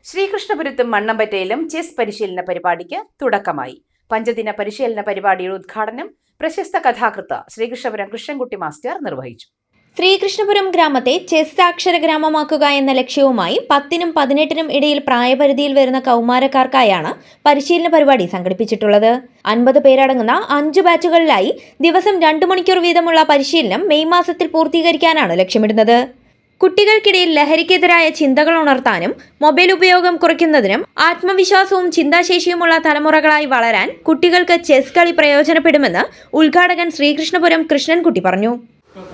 ശ്രീകൃഷ്ണപുരത്തും മണ്ണമ്പറ്റയിലും ചെസ് പരിശീലന പരിപാടിക്ക് തുടക്കമായി. പഞ്ചദിന പരിശീലന പരിപാടിയുടെ ഉദ്ഘാടനം പ്രശസ്ത കഥാകൃത്ത് ശ്രീകൃഷ്ണപുരം കൃഷ്ണൻകുട്ടി മാസ്റ്റർ നിർവഹിച്ചു. ശ്രീകൃഷ്ണപുരം ഗ്രാമത്തെ ചെസ് സാക്ഷര ഗ്രാമമാക്കുക എന്ന ലക്ഷ്യവുമായി 10നും 18നും ഇടയിൽ പ്രായപരിധിയിൽ വരുന്ന കൗമാരക്കാർക്കായാണ് പരിശീലന പരിപാടി സംഘടിപ്പിച്ചിട്ടുള്ളത്. 50 പേരടങ്ങുന്ന 5 ബാച്ചുകളിലായി ദിവസം 2 മണിക്കൂർ വീതമുള്ള പരിശീലനം മെയ് മാസത്തിൽ പൂർത്തീകരിക്കാനാണ് ലക്ഷ്യമിടുന്നത്. കുട്ടികൾക്കിടയിൽ ലഹരിക്കെതിരായ ചിന്തകൾ ഉണർത്താനും മൊബൈൽ ഉപയോഗം കുറയ്ക്കുന്നതിനും ആത്മവിശ്വാസവും ചിന്താശേഷിയുമുള്ള തലമുറകളായി വളരാൻ കുട്ടികൾക്ക് ചെസ് കളി പ്രയോജനപ്പെടുമെന്ന് ഉദ്ഘാടകൻ ശ്രീകൃഷ്ണപുരം കൃഷ്ണൻകുട്ടി പറഞ്ഞു.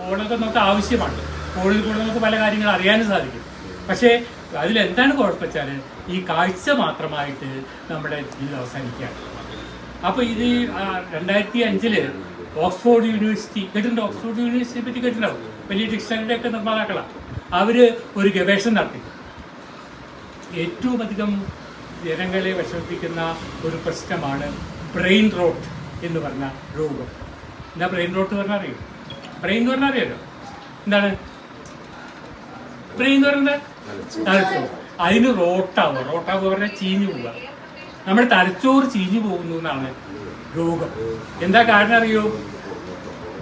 ഫോണൊക്കെ നമുക്ക് ആവശ്യമാണ്. ഫോണിൽ കൂടെ നമുക്ക് പല കാര്യങ്ങൾ അറിയാനും സാധിക്കും. പക്ഷേ അതിലെന്താണ് കുഴപ്പമെച്ചാൽ ഈ കാഴ്ച മാത്രമായിട്ട് നമ്മുടെ ജീവിതം അവസാനിക്കുകയാണ്. അപ്പോൾ ഇത് 2005 ഓക്സ്ഫോർഡ് യൂണിവേഴ്സിറ്റി കേട്ടിട്ടുണ്ടോ? ഓക്സ്ഫോർഡ് യൂണിവേഴ്സിറ്റിയെ പറ്റി കേട്ടിട്ടുണ്ടാവും. വലിയ ഡിക്ഷണറിയുടെ ഒക്കെ നിർമ്മാതാക്കളാണ്. അവർ ഒരു ഗവേഷണം നടത്തി. ഏറ്റവും അധികം ജനങ്ങളെ വിഷമിപ്പിക്കുന്ന ഒരു പ്രശ്നമാണ് ബ്രെയിൻ റോട്ട് എന്ന് പറഞ്ഞ രോഗം. എന്താ ബ്രെയിൻ റോട്ട് പറഞ്ഞാൽ അറിയോ? ബ്രെയിൻ എന്ന് പറഞ്ഞാൽ അറിയാലോ എന്താണ് ബ്രെയിൻ എന്ന് പറയുന്നത്? തലച്ചോറ്. അതിന് റോട്ടാവുക പറഞ്ഞാൽ ചീഞ്ഞു പോവുക. നമ്മുടെ തലച്ചോറ് ചീഞ്ഞു പോകുന്നു എന്നാണ് രോഗം. എന്താ കാരണം അറിയോ?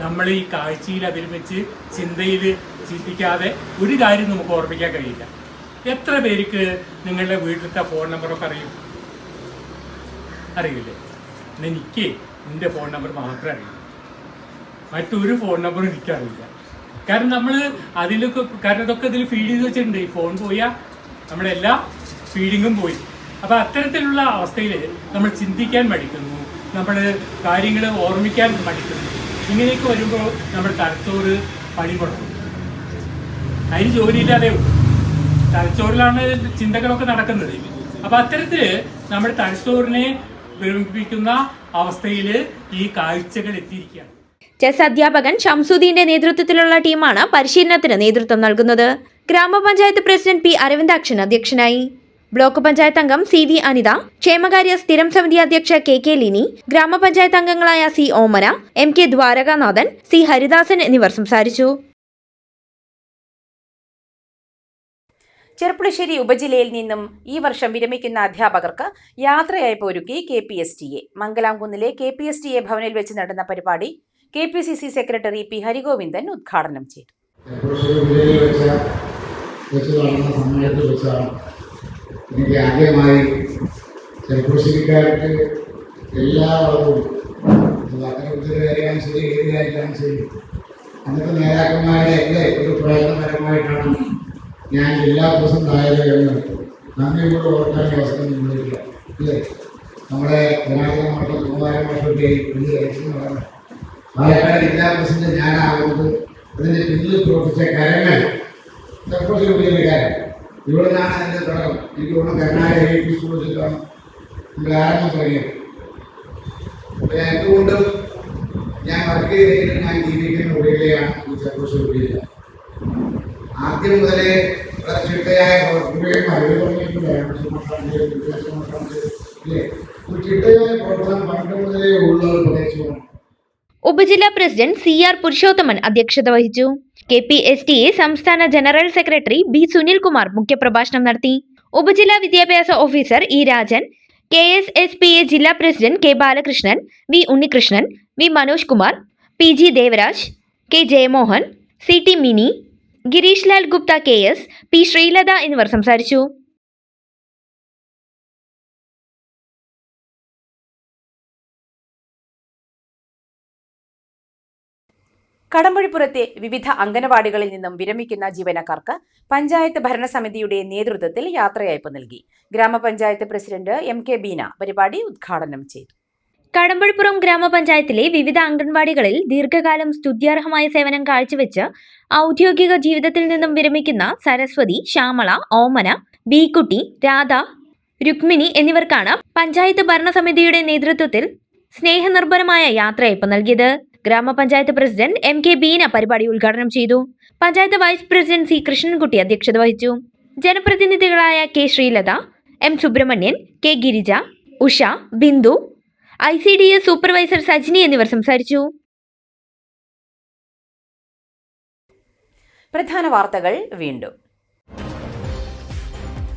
നമ്മൾ ഈ കാഴ്ചയിൽ അഭിരമിച്ച് ചിന്തയിൽ ചിന്തിക്കാതെ ഒരു കാര്യം നമുക്ക് ഓർമ്മിക്കാൻ കഴിയില്ല. എത്ര പേർക്ക് നിങ്ങളുടെ വീട്ടിലത്തെ ഫോൺ നമ്പറൊക്കെ അറിയും? അറിയില്ലേ? എനിക്ക് എൻ്റെ ഫോൺ നമ്പർ മാത്രമേ അറിയൂ. മറ്റൊരു ഫോൺ നമ്പറും എനിക്കറിയില്ല. കാരണം നമ്മൾ കാരണം ഇതൊക്കെ ഇതിൽ ഫീഡ് ചെയ്ത് വെച്ചിട്ടുണ്ട്. ഈ ഫോൺ പോയാൽ നമ്മുടെ എല്ലാ ഫീഡിങ്ങും പോയി. അപ്പോൾ അത്തരത്തിലുള്ള അവസ്ഥയിൽ നമ്മൾ ചിന്തിക്കാൻ മടിക്കുന്നു, നമ്മൾ കാര്യങ്ങൾ ഓർമ്മിക്കാൻ മടിക്കുന്നു. ഇങ്ങനെയൊക്കെ വരുമ്പോൾ നമ്മുടെ തലച്ചോറ് പണി കൊടുക്കും. അതിന് ജോലിയില്ലാതെ തലച്ചോറിലാണ് ചിന്തകളൊക്കെ നടക്കുന്നത്. അപ്പോൾ അത്തരത്തിൽ നമ്മുടെ തലച്ചോറിനെ വിളമ്പിപ്പിക്കുന്ന അവസ്ഥയിൽ ഈ കാഴ്ചകൾ എത്തിയിരിക്കുകയാണ്. ചെസ് അധ്യാപകൻ ഷംസുദ്ദീന്റെ നേതൃത്വത്തിലുള്ള ടീമാണ് പരിശീലനത്തിന് നേതൃത്വം നൽകുന്നത്. ഗ്രാമപഞ്ചായത്ത് പ്രസിഡന്റ് P. അരവിന്ദാക്ഷൻ അധ്യക്ഷനായി. ബ്ലോക്ക് പഞ്ചായത്ത് അംഗം CV അനിത, ക്ഷേമകാര്യ സ്ഥിരം സമിതി അധ്യക്ഷ KK ലിനി, ഗ്രാമപഞ്ചായത്ത് അംഗങ്ങളായ C. ഓമന, MK ദ്വാരകാനാഥൻ, C. ഹരിദാസൻ എന്നിവർ സംസാരിച്ചു. ചെർപ്പുളശ്ശേരി ഉപജില്ലയിൽ നിന്നും ഈ വർഷം വിരമിക്കുന്ന അധ്യാപകർക്ക് യാത്രയയപ്പ് ഒരുക്കി KPSTA. മംഗലാംകുന്നിലെ KPSTA ഭവനിൽ വെച്ച് നടന്ന പരിപാടി KPCC സെക്രട്ടറി P. ഹരിഗോവിന്ദൻ ഉദ്ഘാടനം ചെയ്തു. എനിക്ക് ആദ്യമായി ചെറുപ്പശ്ശേരിക്കാർക്ക് എല്ലാവർക്കും അത്തരത്തിൽ അറിയാൻ ശരി, ഏത് കാര്യത്തിലായാലും ശരി അന്നത്തെ നേതാക്കന്മാരുടെ ഒക്കെ ഒരു പ്രയത്നപരമായിട്ടാണ് ഞാൻ എല്ലാ ദിവസവും ഉണ്ടായത് എന്ന് നന്ദിയോട് ഓർക്കാൻ അവസരം നിങ്ങളില്ല അല്ലേ? നമ്മുടെ ജനാധിപത്യ മണ്ഡലം 3000 വർഷത്തെ വലിയ ലക്ഷ്യങ്ങളാണ്. പാലക്കാട് ജില്ലാ പ്രസിഡന്റ് ഞാനാകുന്നത് അതിൻ്റെ പിന്നിൽ പ്രവർത്തിച്ച കരങ്ങൾ സപ്പോസ് വലിയ കാര്യം. ഇവിടെ നിന്നാണ് അതിൻ്റെ തുടക്കം. എനിക്ക് തോന്നുന്നു കർണാടക AP സ്കൂളിലാണ് നമ്മുടെ ആരംഭം തുടങ്ങിയത്. എന്തുകൊണ്ടും ഞാൻ വർക്ക് ചെയ്തെങ്കിലും ഞാൻ ജീവിക്കുന്ന ഉള്ളിലെയാണ് ഈ സപ്പോസ് ഉള്ളില്ല. ആദ്യം മുതലേ വളരെ ചിട്ടയായ പ്രവർത്തനം അറിവ് തുടങ്ങിയിട്ടുണ്ടായിരുന്നു. ചിട്ടയായ പ്രവർത്തനം പണ്ട് മുതലേ ഉള്ള ഒരു പ്രദേശമാണ്. ഉപജില്ലാ പ്രസിഡന്റ് CR പുരുഷോത്തമൻ അധ്യക്ഷത വഹിച്ചു. KPSTA സംസ്ഥാന ജനറൽ സെക്രട്ടറി B സുനിൽകുമാർ മുഖ്യപ്രഭാഷണം നടത്തി. ഉപജില്ലാ വിദ്യാഭ്യാസ ഓഫീസർ E രാജൻ, KSSPA ജില്ലാ president K Balakrishnan, V Unnikrishnan, V Manoj Kumar, PG Devaraj, K Jayamohan, CT mini, Girish Lal Gupta KS, P Sreelatha എന്നിവർ സംസാരിച്ചു. കടമ്പഴിപ്പുറത്തെ വിവിധ അംഗനവാടികളിൽ നിന്നും വിരമിക്കുന്ന ജീവനക്കാർക്ക് പഞ്ചായത്ത് ഭരണസമിതിയുടെ നേതൃത്വത്തിൽ യാത്രയയപ്പ് നൽകി. ഗ്രാമപഞ്ചായത്ത് പ്രസിഡന്റ് MK ബീന പരിപാടി ഉദ്ഘാടനം ചെയ്തു. കടമ്പഴിപ്പുറം ഗ്രാമപഞ്ചായത്തിലെ വിവിധ അംഗൻവാടികളിൽ ദീർഘകാലം സ്തുത്യർഹമായ സേവനം കാഴ്ചവെച്ച് ഔദ്യോഗിക ജീവിതത്തിൽ നിന്നും വിരമിക്കുന്ന സരസ്വതി, ശ്യാമള, ഓമന, ബീക്കുട്ടി, രാധ, രുക്മിണി എന്നിവർക്കാണ് പഞ്ചായത്ത് ഭരണസമിതിയുടെ നേതൃത്വത്തിൽ സ്നേഹനിർഭരമായ യാത്രയയപ്പ് നൽകിയത്. ഗ്രാമപഞ്ചായത്ത് പ്രസിഡന്റ് MK ബീന പരിപാടി ഉദ്ഘാടനം ചെയ്തു. Panchayat vice president C Krishnankutty അധ്യക്ഷത വഹിച്ചു. ജനപ്രതിനിധികളായ K Sreelatha, M Subramanian, K Girija, Usha, Bindu, ICDS supervisor Sajini എന്നിവർ സംസാരിച്ചു. പ്രധാന വാർത്തകൾ വീണ്ടും.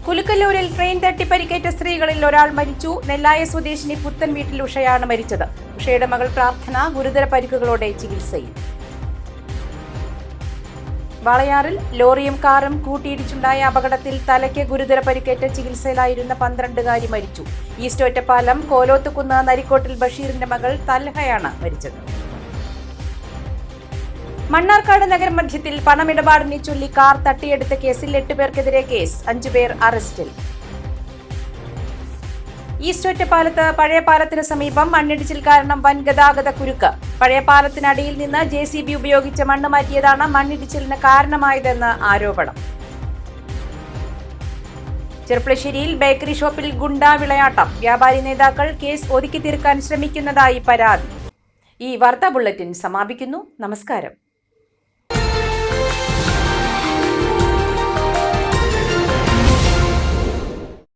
കുലുക്കല്ലൂരിൽ ട്രെയിൻ തട്ടി പരിക്കേറ്റ സ്ത്രീകളിൽ ഒരാൾ മരിച്ചു. നെല്ലായ സ്വദേശിനി പുത്തൻ വീട്ടിൽ ഉഷയാണ് മരിച്ചത്. ഉഷയുടെ മകൾ പ്രാർത്ഥന ഗുരുതര പരിക്കുകളോടെ ചികിത്സയിൽ. വാളയാറിൽ ലോറിയും കാറും കൂട്ടിയിടിച്ചുണ്ടായ അപകടത്തിൽ തലയ്ക്ക് ഗുരുതര പരിക്കേറ്റ് ചികിത്സയിലായിരുന്ന 12കാരി മരിച്ചു. ഈസ്റ്റ് ഒറ്റപ്പാലം കോലോത്തുകുന്ന് നരിക്കോട്ടിൽ ബഷീറിന്റെ മകൾ തൽഹയാണ് മരിച്ചത്. മണ്ണാർക്കാട് നഗരമധ്യത്തിൽ പണമിടപാടിനെ ചൊല്ലി കാർ തട്ടിയെടുത്ത കേസിൽ 8 പേർക്കെതിരെ കേസ്, 5 പേർ അറസ്റ്റിൽ. ഈസ്റ്റ് ഒറ്റപ്പാലത്ത് പഴയ പാലത്തിന് സമീപം മണ്ണിടിച്ചിൽ കാരണം വൻ ഗതാഗത കുരുക്ക്. പഴയ പാലത്തിനടിയിൽ നിന്ന് JCB ഉപയോഗിച്ച് മണ്ണ് മാറ്റിയതാണ് മണ്ണിടിച്ചിലിന് കാരണമായതെന്ന് ആരോപണം. ചെർപ്പളശ്ശേരിയിൽ ബേക്കറി ഷോപ്പിൽ ഗുണ്ടാ വിളയാട്ടം. വ്യാപാരി നേതാക്കൾ കേസ് ഒതുക്കി തീർക്കാൻ ശ്രമിക്കുന്നതായി പരാതി. ഈ വാർത്താ ബുള്ളറ്റിൻ സമാപിക്കുന്നു. നമസ്കാരം.